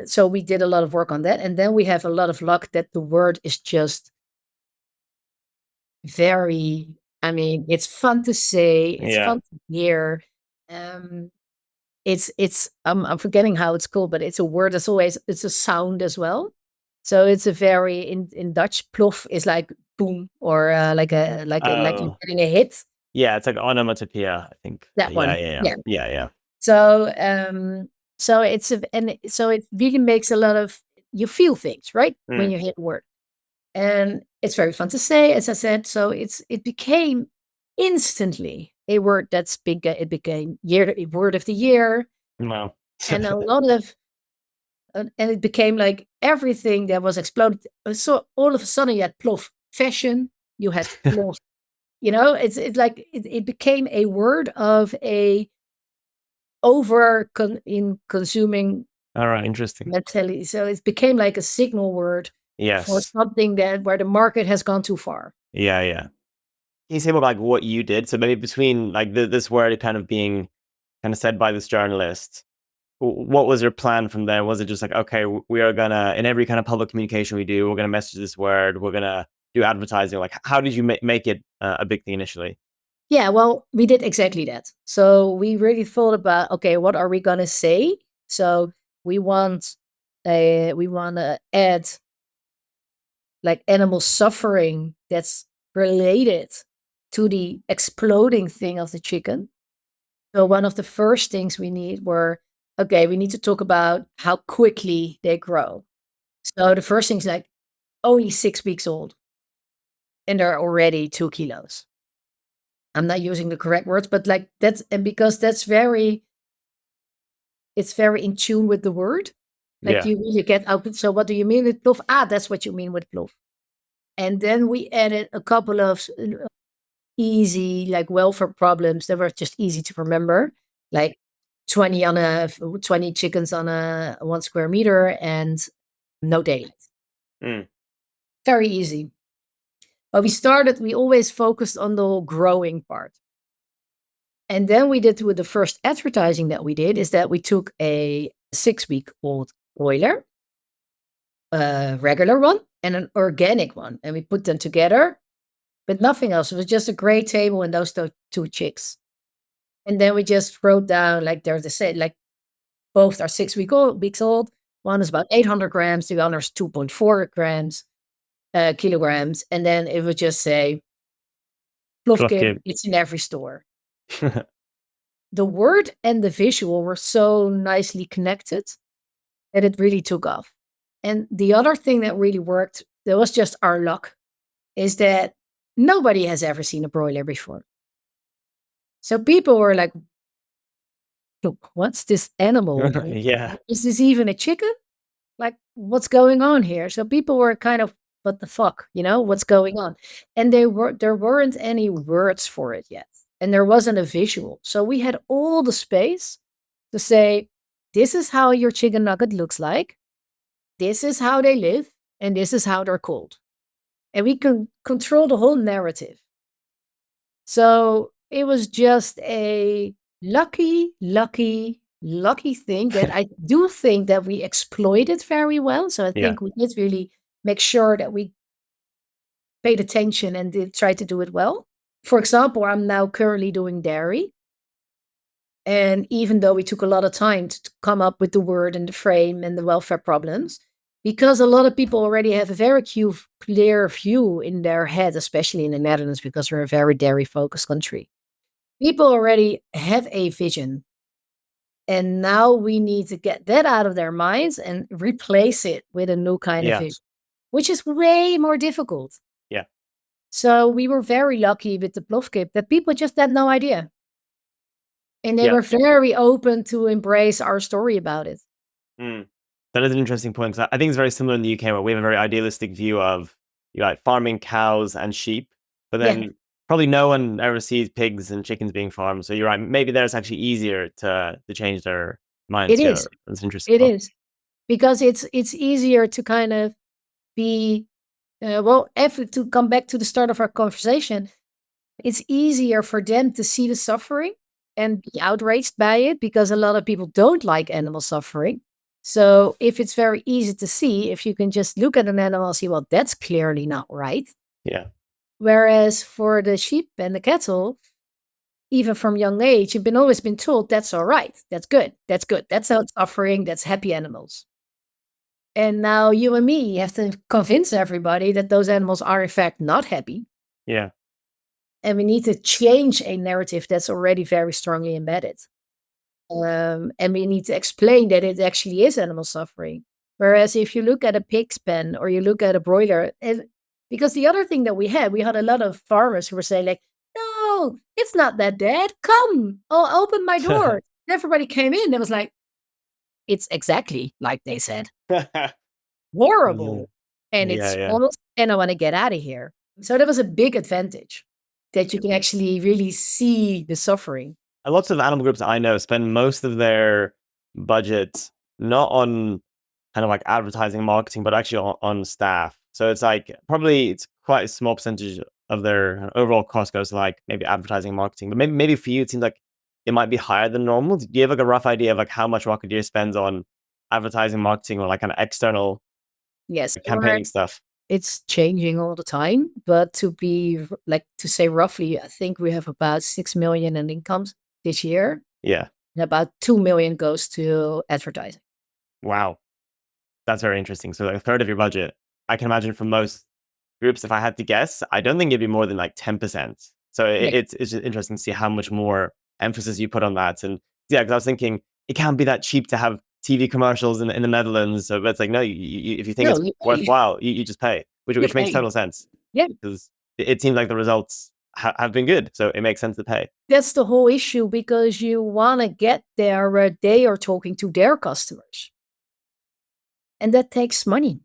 so we did a lot of work on that. And then we have a lot of luck that the word is just very, I mean, it's fun to say, it's fun to hear. I'm forgetting how it's called, but it's a word that's it's a sound as well. So it's a very in Dutch, plof is like boom, or like you're getting a hit. Yeah, it's like onomatopoeia, I think. That one. Yeah. So so it really makes a lot of you feel things, right? When you hit a word. And it's very fun to say, as I said. So it became instantly a word that's big. It became word of the year. Wow. And a lot of, and it became like everything that was exploded. So all of a sudden you had plof fashion, you had plof, it's like it became a word of a in consuming. All right, interesting. Mentality. So it became like a signal word for something where the market has gone too far. Yeah. Can you say more about what you did? So maybe between like this word kind of being kind of said by this journalist, what was your plan from there? Was it just like, okay, we are gonna, in every kind of public communication we do, we're gonna message this word, we're gonna do advertising? Like, how did you make it a big thing initially? Yeah, well, we did exactly that. So we really thought about, okay, what are we gonna say? So we want we want to add like animal suffering that's related to the exploding thing of the chicken. So one of the first things we need were, okay, we need to talk about how quickly they grow. So the first thing's like only 6 weeks old and they're already 2 kilos. I'm not using the correct words, but like that's, and because that's it's very in tune with the word. Like Yeah. you get out. So what do you mean with plof? Ah, that's what you mean with plof. And then we added a couple of easy like welfare problems that were just easy to remember, like 20 chickens on a 1 square meter and no daylight. Mm. Very easy. But we always focused on the whole growing part. And then we did with the first advertising that we did is that we took a 6-week-old broiler, a regular one, and an organic one, and we put them together, but nothing else. It was just a gray table and those two chicks. And then we just wrote down like there's the same, like both are 6 weeks old. One is about 800 grams, the other is 2.4 kilograms. And then it would just say, Plofkip, Plofkip. it's in every store. The word and the visual were so nicely connected that it really took off. And the other thing that really worked, that was just our luck, is that nobody has ever seen a broiler before. So people were like, look, what's this animal? Yeah. Is this even a chicken? Like, what's going on here? So people were kind of, what the fuck, what's going on? And there weren't any words for it yet. And there wasn't a visual. So we had all the space to say, this is how your chicken nugget looks like. This is how they live. And this is how they're called. And we can control the whole narrative. So it was just a lucky thing that I do think that we exploited very well. So I think we did really make sure that we paid attention and did try to do it well. For example, I'm now currently doing dairy. And even though we took a lot of time to come up with the word and the frame and the welfare problems, because a lot of people already have a very clear view in their head, especially in the Netherlands, because we're a very dairy-focused country. People already have a vision. And now we need to get that out of their minds and replace it with a new kind of vision, which is way more difficult. Yeah. So we were very lucky with the Plofkip that people just had no idea. And they were very open to embrace our story about it. Mm. That is an interesting point, 'cause I think it's very similar in the UK, where we have a very idealistic view of farming cows and sheep, but then probably no one ever sees pigs and chickens being farmed. So you're right. Maybe there it's actually easier to change their minds. It is. That's interesting. It is. Because it's easier to kind of be, to come back to the start of our conversation, it's easier for them to see the suffering and be outraged by it, because a lot of people don't like animal suffering. So if it's very easy to see, if you can just look at an animal and see, well, that's clearly not right. Yeah. Whereas for the sheep and the cattle, even from young age, you've always been told that's all right. That's good. That's good. That's not suffering. That's happy animals. And now you and me have to convince everybody that those animals are in fact not happy. Yeah. And we need to change a narrative that's already very strongly embedded. And we need to explain that it actually is animal suffering. Whereas if you look at a pig's pen or you look at a broiler, because the other thing that we had a lot of farmers who were saying like, no, it's not that bad. Come, I'll open my door. Everybody came in. It was like, it's exactly like they said. Horrible. And it's almost, and I want to get out of here. So that was a big advantage, that you can actually really see the suffering. Lots of animal groups I know spend most of their budget not on kind of like advertising, marketing, but actually on staff. So it's like probably it's quite a small percentage of their overall cost goes to like maybe advertising and marketing. But maybe for you it seems like it might be higher than normal. Do you have like a rough idea of like how much Wakker Dier spends on advertising, marketing, or like kind of external Yes, campaigning stuff? it's changing all the time. But to say roughly, I think we have about 6 million in incomes this year, Yeah. and about 2 million goes to advertising. Wow. That's very interesting. So like a third of your budget. I can imagine for most groups, if I had to guess, I don't think it'd be more than like 10%. So Yeah. it's just interesting to see how much more emphasis you put on that. And yeah, because I was thinking it can't be that cheap to have TV commercials in the Netherlands. So it's like, no, if you think No, it's you pay. worthwhile, you just pay, You which makes pay. total sense Yeah. because it seems like the results have been good. So it makes sense to pay. That's the whole issue because you wanna get there where they are talking to their customers, and that takes money.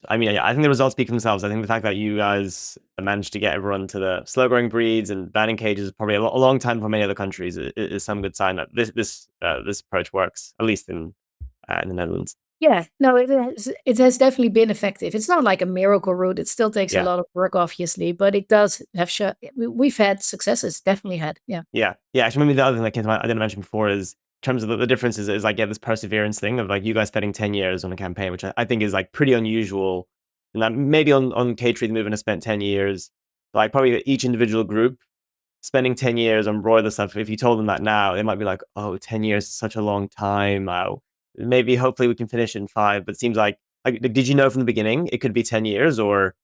I mean, yeah, I think the results speak for themselves. I think the fact that you guys managed to get everyone to the slow growing breeds and banning cages probably a long time for many other countries is some good sign that this approach works, at least in the Netherlands. Yeah, no, it has definitely been effective. It's not like a miracle route. It still takes a Yeah, lot of work, obviously, but it does have we've had successes, definitely had. Yeah. yeah, yeah. Actually, maybe the other thing that came to mind, I didn't mention before is in terms of the difference is like, yeah, this perseverance thing of like you guys spending 10 years on a campaign, which I think is like pretty unusual. And that maybe on Catering, the movement has spent 10 years. Like probably each individual group spending 10 years on broiler stuff, if you told them that now, they might be like, oh, 10 years is such a long time. Maybe hopefully we can finish in 5. But it seems like did you know from the beginning it could be 10 years or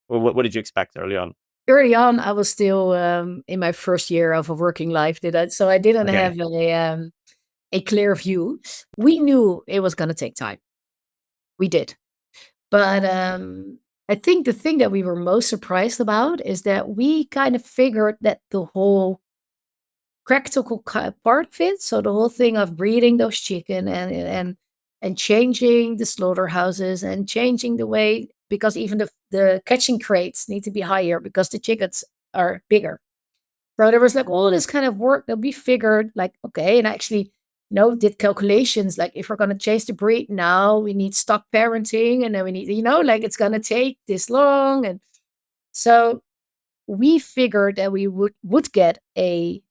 what did you expect early on? Early on, I was still in my first year of a working life, so I didn't Okay. have a clear view. We knew it was going to take time. We did. But I think the thing that we were most surprised about is that we kind of figured that the whole practical part of it, so the whole thing of breeding those chicken and changing the slaughterhouses and changing the way because even the catching crates need to be higher because the chickens are bigger. So there was like all this kind of work that we figured like, okay, and actually, did calculations like if we're gonna change the breed now, we need stock parenting and then we need, like it's gonna take this long. And so we figured that we would get a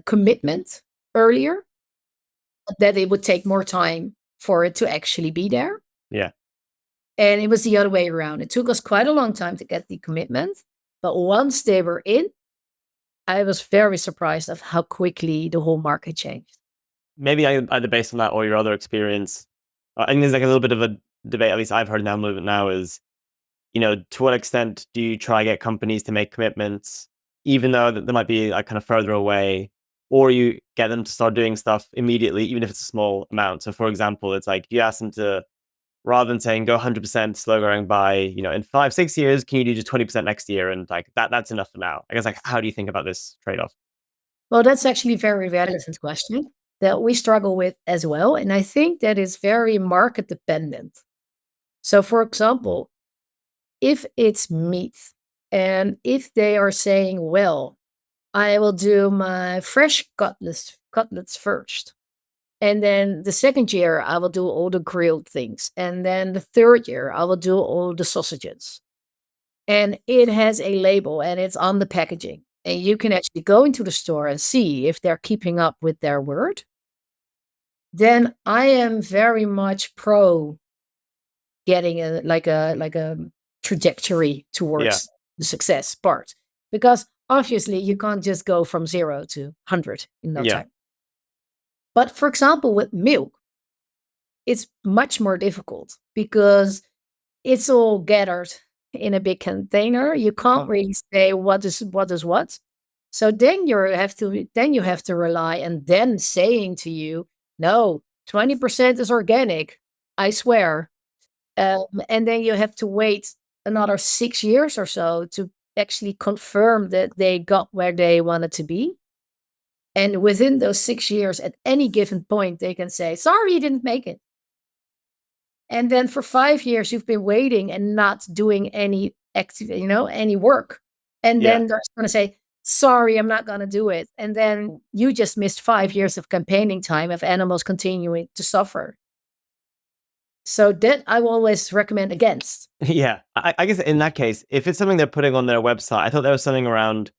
commitment earlier, that it would take more time for it to actually be there. Yeah. And it was the other way around. It took us quite a long time to get the commitment, but once they were in, I was very surprised of how quickly the whole market changed. Maybe either based on that or your other experience. I think there's like a little bit of a debate, at least I've heard now movement now is, to what extent do you try to get companies to make commitments, even though they might be like kind of further away, or you get them to start doing stuff immediately, even if it's a small amount. So, for example, it's like you ask them to, rather than saying go 100% slow growing by, in 5, 6 years, can you do just 20% next year? And like that's enough for now. I guess like, how do you think about this trade off? Well, that's actually a very relevant question that we struggle with as well. And I think that is very market dependent. So, for example, if it's meat and if they are saying, well, I will do my fresh cutlets first. And then the second year, I will do all the grilled things. And then the third year, I will do all the sausages. And it has a label and it's on the packaging. And you can actually go into the store and see if they're keeping up with their word. Then I am very much pro getting a trajectory Yeah. towards the success part. Because obviously you can't just go from 0 to 100 in no Yeah. time. But for example, with milk, it's much more difficult because it's all gathered in a big container. You can't really say what is what. So then you have to rely and then saying to you, no, 20% is organic, I swear. And then you have to wait another 6 years or so to actually confirm that they got where they wanted to be. And within those 6 years, at any given point, they can say, sorry, you didn't make it. And then for 5 years, you've been waiting and not doing any active, any work. And Yeah. then they're going to say, sorry, I'm not going to do it. And then you just missed 5 years of campaigning time of animals continuing to suffer. So that I will always recommend against. Yeah, I guess in that case, if it's something they're putting on their website, I thought there was something around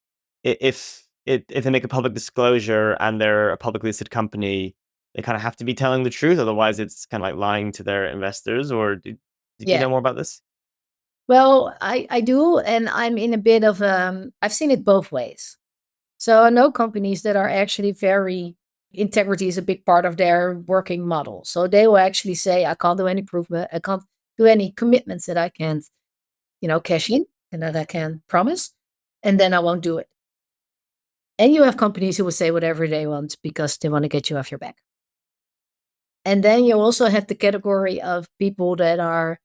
if they make a public disclosure and they're a publicly listed company, they kind of have to be telling the truth. Otherwise, it's kind of like lying to their investors. Or did you Yeah. know more about this? Well, I do, and I'm in a bit of I've seen it both ways. So I know companies that are actually very integrity is a big part of their working model. So they will actually say, I can't do any improvement, I can't do any commitments that I can't, cash in and that I can promise, and then I won't do it. And you have companies who will say whatever they want because they want to get you off your back. And then you also have the category of people that are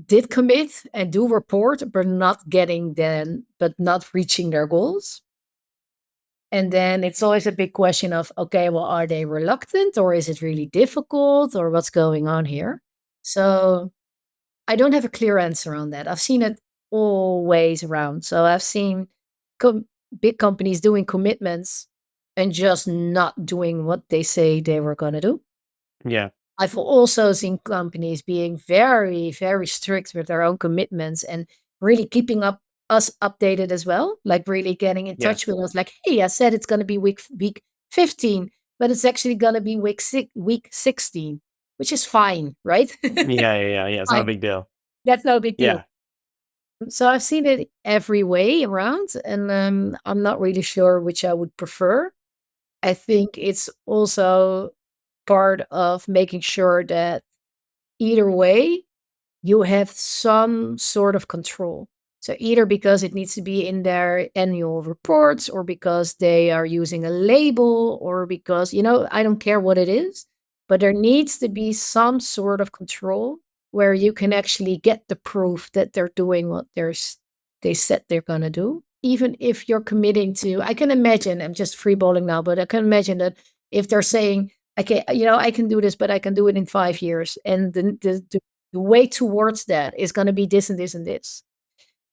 did commit and do report, but not reaching their goals. And then it's always a big question of, okay, well, are they reluctant or is it really difficult or what's going on here? So I don't have a clear answer on that. I've seen it all ways around. So I've seen com- big companies doing commitments and just not doing what they say they were going to do. Yeah. I've also seen companies being very, very strict with their own commitments and really keeping up us updated as well, like really getting in touch Yes. with us, like, hey, I said it's going to be week 15, but it's actually going to be week 16, which is fine, right? Yeah. It's not a Fine. big deal. That's no big deal. Yeah. So I've seen it every way around, and I'm not really sure which I would prefer. I think it's also part of making sure that either way, you have some sort of control. So either because it needs to be in their annual reports or because they are using a label or because, I don't care what it is, but there needs to be some sort of control where you can actually get the proof that they're doing what they said they're going to do. Even if you're committing to, I can imagine, I'm just freeballing now, but I can imagine that if they're saying, okay, I can do this, but I can do it in 5 years. And the way towards that is going to be this and this and this.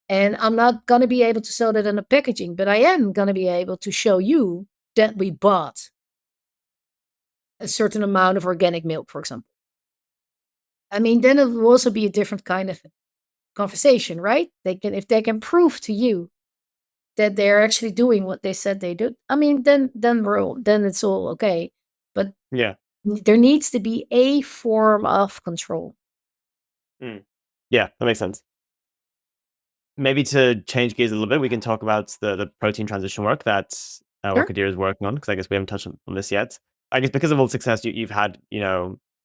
And I'm not going to be able to sell that in the packaging, but I am going to be able to show you that we bought a certain amount of organic milk, for example. I mean, then it will also be a different kind of conversation, right? If they can prove to you that they're actually doing what they said they do. I mean, then it's all okay. But Yeah. there needs to be a form of control. Mm. Yeah, that makes sense. Maybe to change gears a little bit, we can talk about the protein transition work that Sure. Wakker Dier is working on, because I guess we haven't touched on this yet. I guess because of all the success you've had,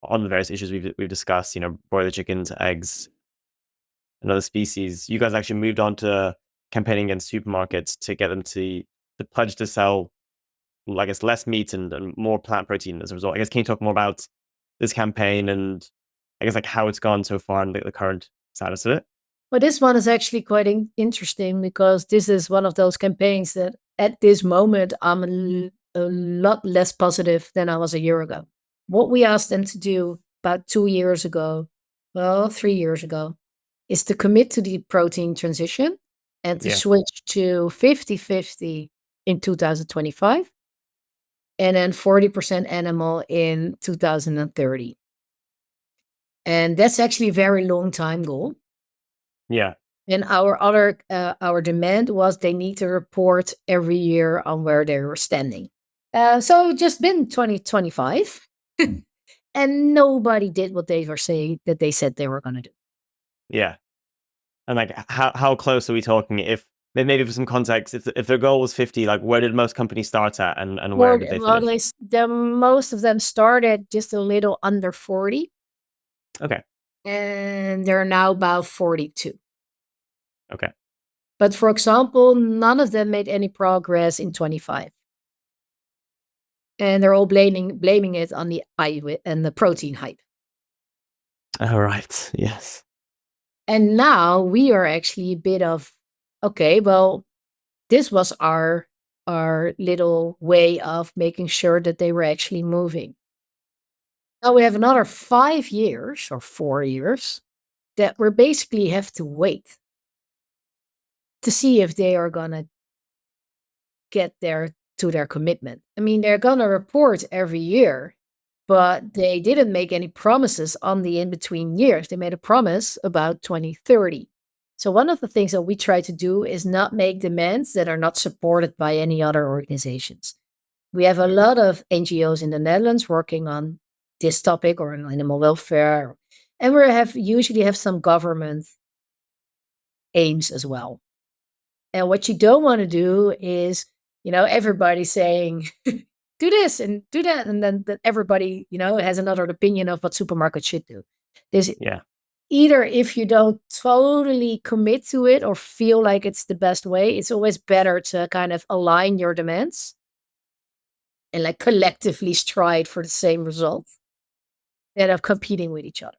on the various issues we've discussed, broiler chickens, eggs, and other species, you guys actually moved on to campaigning against supermarkets to get them to pledge to sell, I guess, less meat and more plant protein as a result. I guess, can you talk more about this campaign and I guess like how it's gone so far and the current status of it? Well, this one is actually quite interesting because this is one of those campaigns that at this moment I'm a lot less positive than I was a year ago. What we asked them to do about 2 years ago, well, 3 years ago, is to commit to the protein transition and to Yeah. switch to 50-50 in 2025 and then 40% animal in 2030. And that's actually a very long time goal. Yeah. And our demand was they need to report every year on where they were standing. So just been 2025, and nobody did what they were saying that they said they were going to do. Yeah. And like, how close are we talking? If maybe for some context, if their goal was 50, like where did most companies start at, and where did they Well, finish? most of them started just a little under 40, Okay. and they're now about 42. Okay. But for example, none of them made any progress in 25. And they're all blaming it on the and the protein hype. All right. Yes. And now we are actually a bit of, okay, well, this was our little way of making sure that they were actually moving. Now we have another 5 years or 4 years that we basically have to wait to see if they are gonna get there to their commitment. I mean, they're gonna report every year, but they didn't make any promises on the in between years. They made a promise about 2030. So, one of the things that we try to do is not make demands that are not supported by any other organizations. We have a lot of NGOs in the Netherlands working on this topic or on animal welfare, and we usually have some government aims as well. And what you don't want to do is, everybody saying, do this and do that. And then that everybody, has another opinion of what supermarkets should do. There's Yeah. either if you don't totally commit to it or feel like it's the best way, it's always better to kind of align your demands and like collectively strive for the same result instead of competing with each other.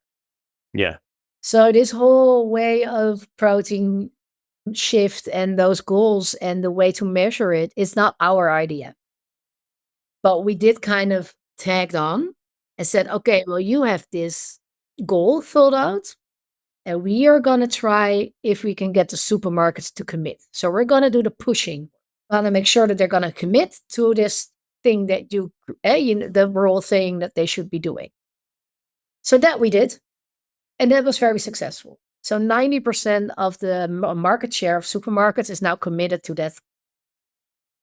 Yeah. So this whole way of protein shift and those goals and the way to measure it is not our idea. But we did kind of tagged on and said, okay, well, you have this goal filled out, and we are going to try if we can get the supermarkets to commit. So we're going to do the pushing. We're going to make sure that they're going to commit to this thing that the role thing that they should be doing. So that we did. And that was very successful. So 90% of the market share of supermarkets is now committed to that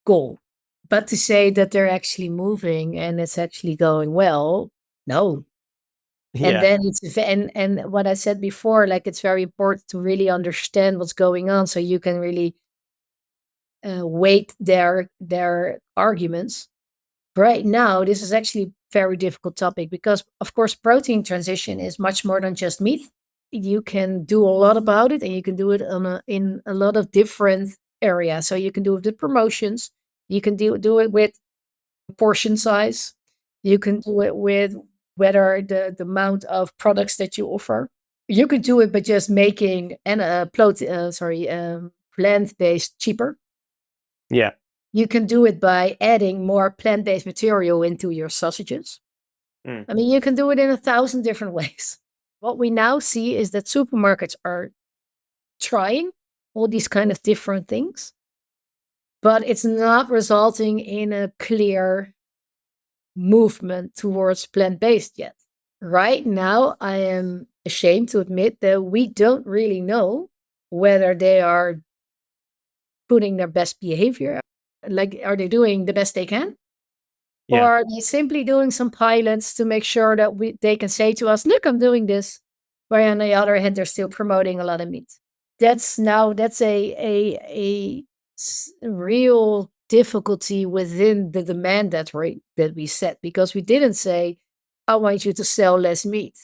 goal. But to say that they're actually moving and it's actually going well, no. And Yeah. then and what I said before, like it's very important to really understand what's going on so you can really weight their arguments. Right now, this is actually a very difficult topic because, of course, protein transition is much more than just meat. You can do a lot about it, and you can do it in a lot of different areas. So you can do it with promotions. You can do it with portion size. You can do it with whether the amount of products that you offer. You could do it by just making plant-based cheaper. Yeah. You can do it by adding more plant-based material into your sausages. Mm. I mean, you can do it in 1,000 different ways. What we now see is that supermarkets are trying all these kind of different things, but it's not resulting in a clear movement towards plant-based yet. Right now, I am ashamed to admit that we don't really know whether they are putting their best behavior. Like, are they doing the best they can? Or Yeah. are they simply doing some pilots to make sure that they can say to us, look, I'm doing this. Where on the other hand, they're still promoting a lot of meat. That's a real difficulty within the demand that we set, because we didn't say, I want you to sell less meat.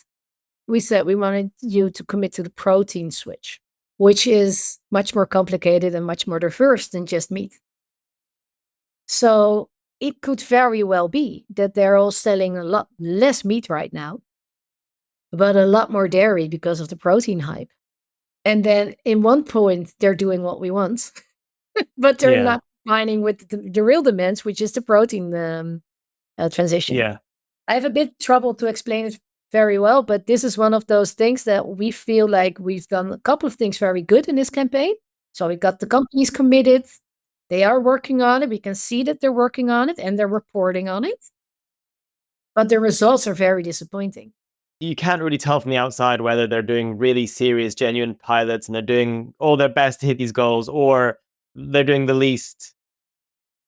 We said we wanted you to commit to the protein switch, which is much more complicated and much more diverse than just meat. So it could very well be that they're all selling a lot less meat right now, but a lot more dairy because of the protein hype. And then in one point, they're doing what we want, but they're Yeah. not aligning with the real demands, which is the protein transition. Yeah. I have a bit trouble to explain it very well, but this is one of those things that we feel like we've done a couple of things very good in this campaign. So we got the companies committed. They are working on it. We can see that they're working on it and they're reporting on it. But the results are very disappointing. You can't really tell from the outside whether they're doing really serious, genuine pilots and they're doing all their best to hit these goals, or they're doing the least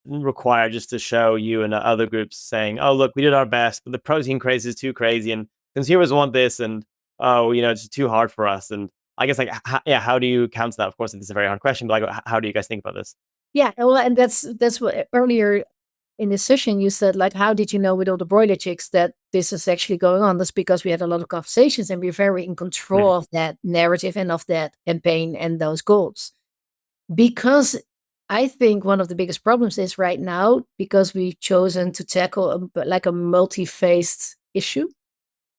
required just to show you and other groups saying, oh, look, we did our best, but the protein craze is too crazy and consumers want this. And, oh, it's too hard for us. And I guess, like, how do you counter that? Of course, it's a very hard question, but like, how do you guys think about this? Yeah, well, and that's what earlier in this session you said, like, how did you know with all the broiler chicks that this is actually going on? That's because we had a lot of conversations and we're very in control of that narrative and of that campaign and those goals. Because I think one of the biggest problems is right now, because we've chosen to tackle like a multi-faced issue,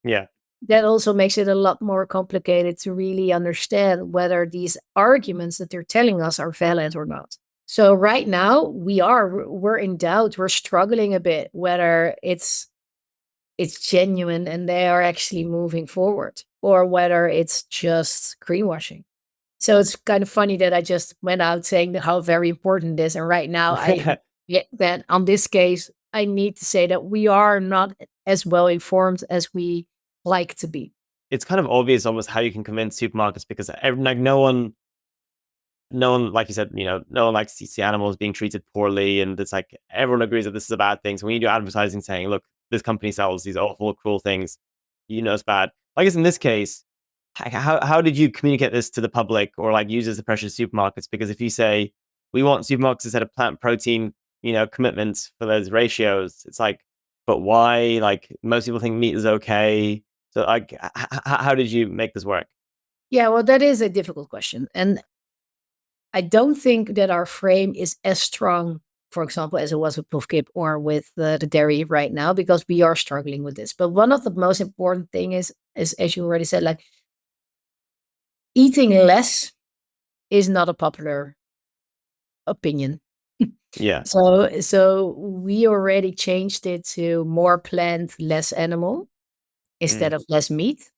Yeah. that also makes it a lot more complicated to really understand whether these arguments that they're telling us are valid or not. So right now we're in doubt. We're struggling a bit whether it's genuine and they are actually moving forward, or whether it's just greenwashing. So it's kind of funny that I just went out saying how very important it is, and right now that on this case I need to say that we are not as well informed as we like to be. It's kind of obvious almost how you can convince supermarkets, because like no one, like you said, no one likes to see animals being treated poorly, and it's like everyone agrees that this is a bad thing. So when you do advertising saying, look, this company sells these awful, cruel things, it's bad. I guess in this case, how did you communicate this to the public or like users to pressure supermarkets? Because if you say we want supermarkets to set a plant protein, commitments for those ratios, it's like, but why? Like most people think meat is okay. So like, how did you make this work? Yeah, well, that is a difficult question. And I don't think that our frame is as strong, for example, as it was with Plofkip or with the dairy right now, because we are struggling with this. But one of the most important thing is as you already said, like eating less is not a popular opinion. Yeah. So we already changed it to more plant, less animal Mm, instead of less meat,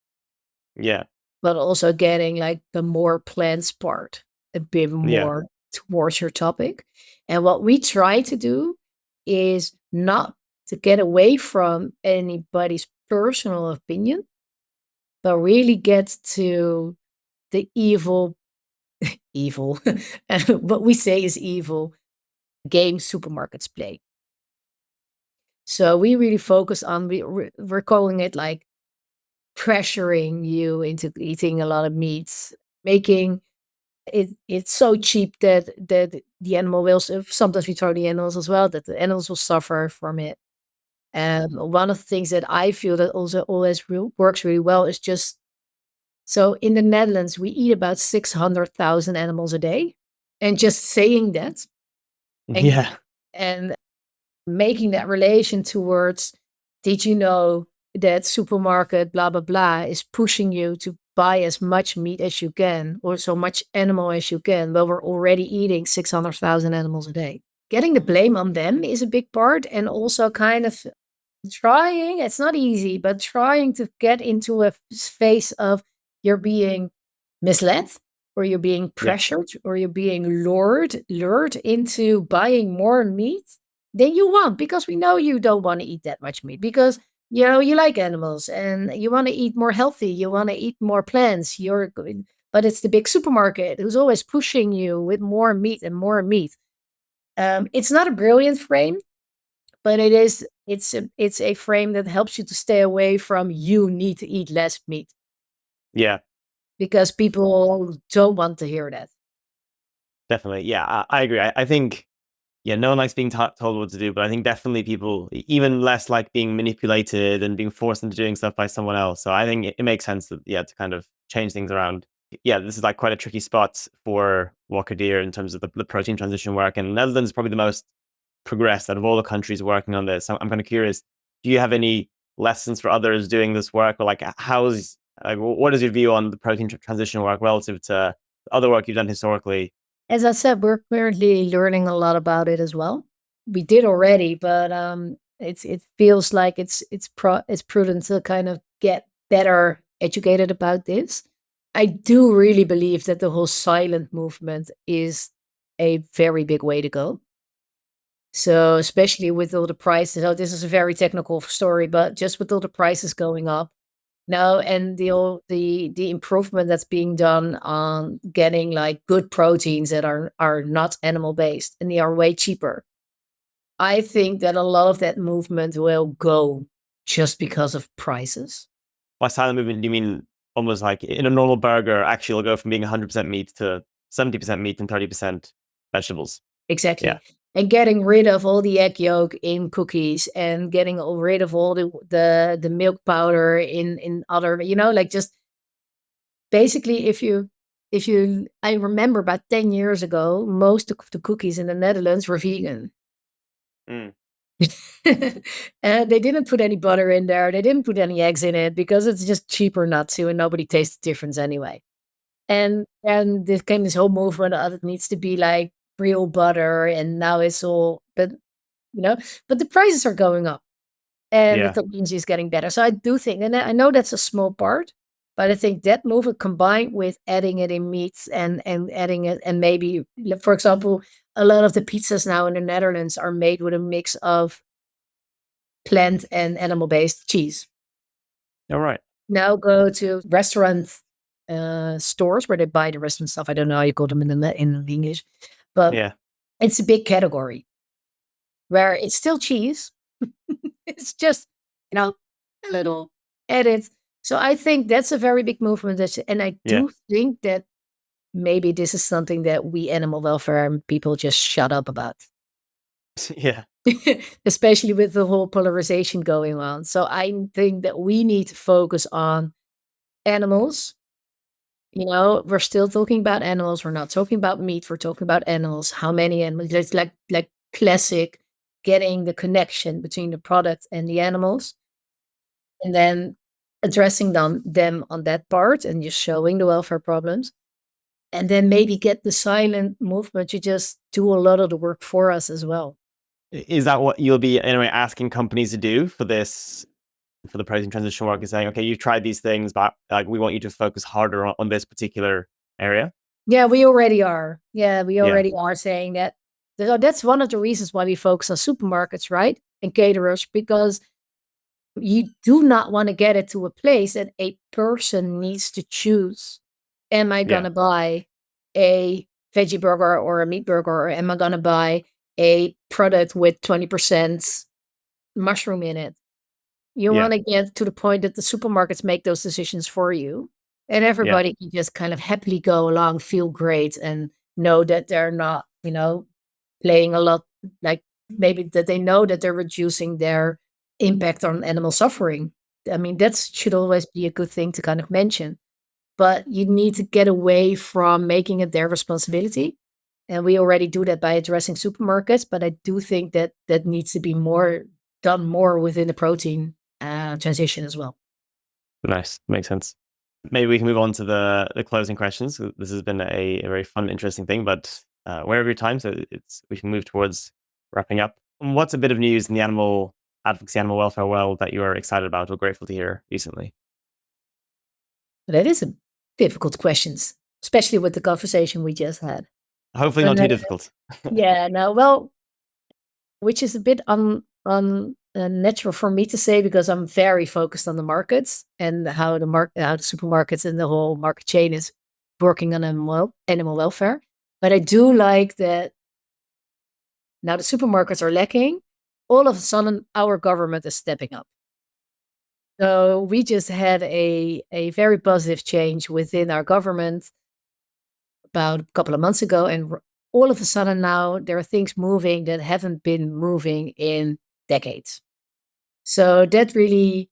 yeah. but also getting like the more plants part a bit Yeah. more towards your topic. And what we try to do is not to get away from anybody's personal opinion, but really get to the evil, what we say is evil game supermarkets play. So we really focus on we're calling it like pressuring you into eating a lot of meats, making it's so cheap that the animal will sometimes we throw the animals as well, that the animals will suffer from it. And one of the things that I feel that also always works really well is just so in the Netherlands we eat about 600,000 animals a day, and just saying that and Yeah. and making that relation towards, did you know that supermarket blah blah blah is pushing you to buy as much meat as you can or so much animal as you can? Well, we're already eating 600,000 animals a day. Getting the blame on them is a big part, and also kind of trying, it's not easy, but trying to get into a space of you're being misled or you're being Yeah. pressured or you're being lured into buying more meat than you want, because we know you don't want to eat that much meat because you like animals and you want to eat more healthy, you want to eat more plants, but it's the big supermarket who's always pushing you with more meat and more meat. It's not a brilliant frame, but it's a frame that helps you to stay away from you need to eat less meat, Yeah. because people don't want to hear that. Definitely. Yeah. I agree. I think, yeah, no one likes being told what to do, but I think definitely people even less like being manipulated and being forced into doing stuff by someone else. So I think it makes sense that, yeah, to kind of change things around. Yeah, this is like quite a tricky spot for Wakker Dier in terms of the protein transition work. And Netherlands is probably the most progressed out of all the countries working on this. I'm kind of curious, do you have any lessons for others doing this work? Or like, what is your view on the protein transition work relative to other work you've done historically? As I said, we're currently learning a lot about it as well. We did already, but it feels like it's prudent to kind of get better educated about this. I do really believe that the whole silent movement is a very big way to go. So especially with all the prices, oh, this is a very technical story, but just with all the prices going up now and the improvement that's being done on getting like good proteins that are not animal based and they are way cheaper. I think that a lot of that movement will go just because of prices. By silent movement, do you mean almost like in a normal burger, actually it'll go from being 100% meat to 70% meat and 30% vegetables? Yeah. Exactly. And getting rid of all the egg yolk in cookies and getting rid of all the milk powder in other, like just basically if you I remember about 10 years ago, most of the cookies in the Netherlands were vegan. Mm, And they didn't put any butter in there. They didn't put any eggs in it because it's just cheaper not to, and nobody tastes the difference anyway. And there came this whole movement of it needs to be like real butter, and now it's all, you know, but the prices are going up and the yeah. technology is getting better. So I do think, and I know that's a small part, but I think that movement combined with adding it in meats and adding it, and maybe, for example, a lot of the pizzas now in the Netherlands are made with a mix of plant and animal based cheese. All right. Now go to restaurant stores where they buy the restaurant stuff. I don't know how you call them in in English, but Yeah. it's a big category where it's still cheese. It's just, a little edit. So I think that's a very big movement, and I Yeah. do think that maybe this is something that we animal welfare people just shut up about. Yeah. Especially with the whole polarization going on. So I think that we need to focus on animals. We're still talking about animals. We're not talking about meat. We're talking about animals. How many animals? It's like classic getting the connection between the product and the animals, and then addressing them on that part and just showing the welfare problems. And then maybe get the silent movement to just do a lot of the work for us as well. Is that what you'll be anyway asking companies to do for this, for the protein transition work, is saying, okay, you've tried these things, but like we want you to focus harder on this particular area? Yeah, we already are. Yeah, we Yeah. already are saying that. So that's one of the reasons why we focus on supermarkets, right? And caterers, because you do not want to get it to a place that a person needs to choose. Am I Yeah. gonna buy a veggie burger or a meat burger, or am I gonna buy a product with 20% mushroom in it? You Yeah. wanna get to the point that the supermarkets make those decisions for you, and Yeah. everybody can just kind of happily go along, feel great, and know that they're not, playing a lot, like, maybe that they know that they're reducing their impact on animal suffering. I mean, that should always be a good thing to kind of mention, but you need to get away from making it their responsibility, and we already do that by addressing supermarkets, but I do think that that needs to be done more within the protein, transition as well. Nice. Makes sense. Maybe we can move on to the closing questions. This has been a very fun, interesting thing, but we're over time, so we can move towards wrapping up. What's a bit of news in the animal advocacy, animal welfare world that you are excited about or grateful to hear recently? That is a difficult questions, especially with the conversation we just had. Hopefully And, not too difficult. yeah, no, well, which is a bit natural for me to say because I'm very focused on the markets and how the supermarkets and the whole market chain is working on animal welfare. But I do like that now the supermarkets are lacking. All of a sudden, our government is stepping up. So we just had a very positive change within our government about a couple of months ago, and all of a sudden now there are things moving that haven't been moving in decades. So that really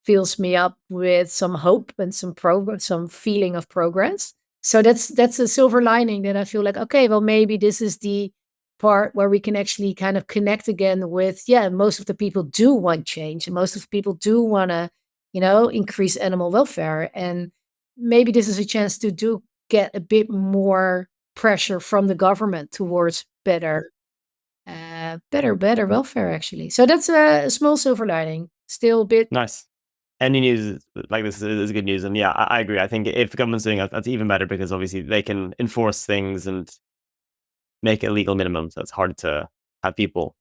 fills me up with some hope and some feeling of progress. So that's a silver lining that I feel like, okay, well, maybe this is the part where we can actually kind of connect again with, yeah, most of the people do want change and most of the people do want to, increase animal welfare. And maybe this is a chance to do get a bit more pressure from the government towards better welfare actually. So that's a small silver lining. Still a bit. Nice. Any news like this is good news, and yeah, I agree. I think if the government's doing it, that's even better because obviously they can enforce things and make it legal minimum. So it's hard to have people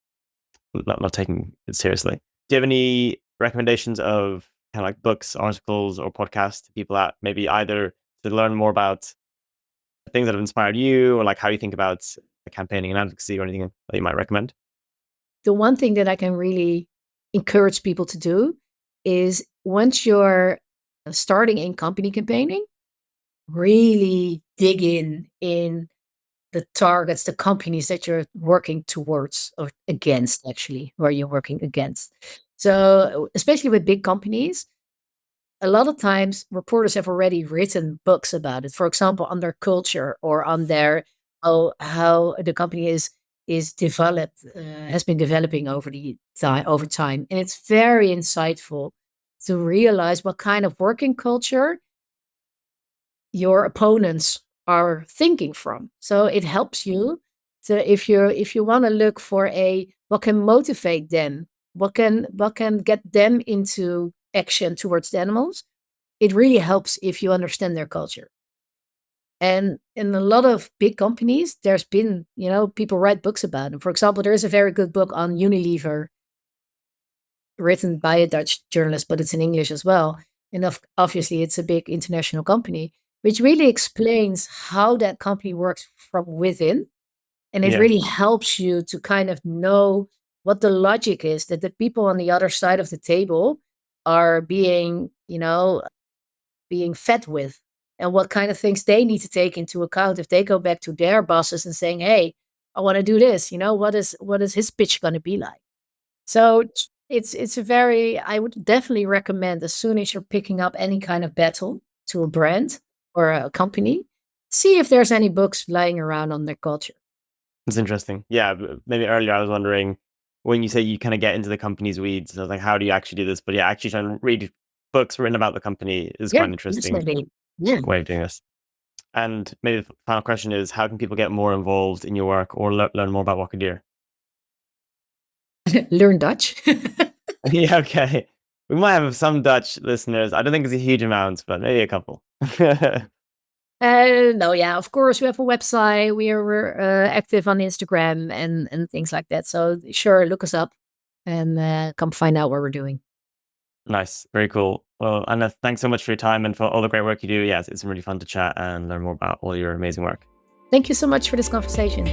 not taking it seriously. Do you have any recommendations of kind of like books, articles, or podcasts to people that maybe either to learn more about things that have inspired you, or like how you think about campaigning and advocacy, or anything that you might recommend? The one thing that I can really encourage people to do is once you're starting in company campaigning, really dig in the targets, the companies that you're working towards or against, actually, where you're working against. So, especially with big companies, a lot of times reporters have already written books about it. For example, on their culture or on their how the company is developed, has been developing over time, and it's very insightful to realize what kind of working culture your opponents are thinking from. So it helps you to if you want to look for a what can motivate them, what can get them into action towards the animals. It really helps if you understand their culture. And in a lot of big companies, there's been, people write books about them. For example, there is a very good book on Unilever written by a Dutch journalist, but it's in English as well. And obviously, it's a big international company, which really explains how that company works from within. And it Yeah. really helps you to kind of know what the logic is that the people on the other side of the table are being, being fed with, and what kind of things they need to take into account if they go back to their bosses and saying, "Hey, I want to do this." What is his pitch going to be like? So it's a very I would definitely recommend as soon as you're picking up any kind of battle to a brand or a company, see if there's any books lying around on their culture. It's interesting. Yeah, maybe earlier I was wondering when you say you kind of get into the company's weeds, I was like, how do you actually do this? But yeah, actually trying to read books written about the company is Yeah, quite an interesting definitely. Yeah. way of doing this. And maybe the final question is, how can people get more involved in your work or learn more about Wakker Dier? Learn Dutch. Yeah, okay. We might have some Dutch listeners. I don't think it's a huge amount, but maybe a couple. No, yeah, of course, we have a website. We're active on Instagram and things like that. So sure, look us up and come find out what we're doing. Nice. Very cool. Well, Anna, thanks so much for your time and for all the great work you do. Yes, it's been really fun to chat and learn more about all your amazing work. Thank you so much for this conversation.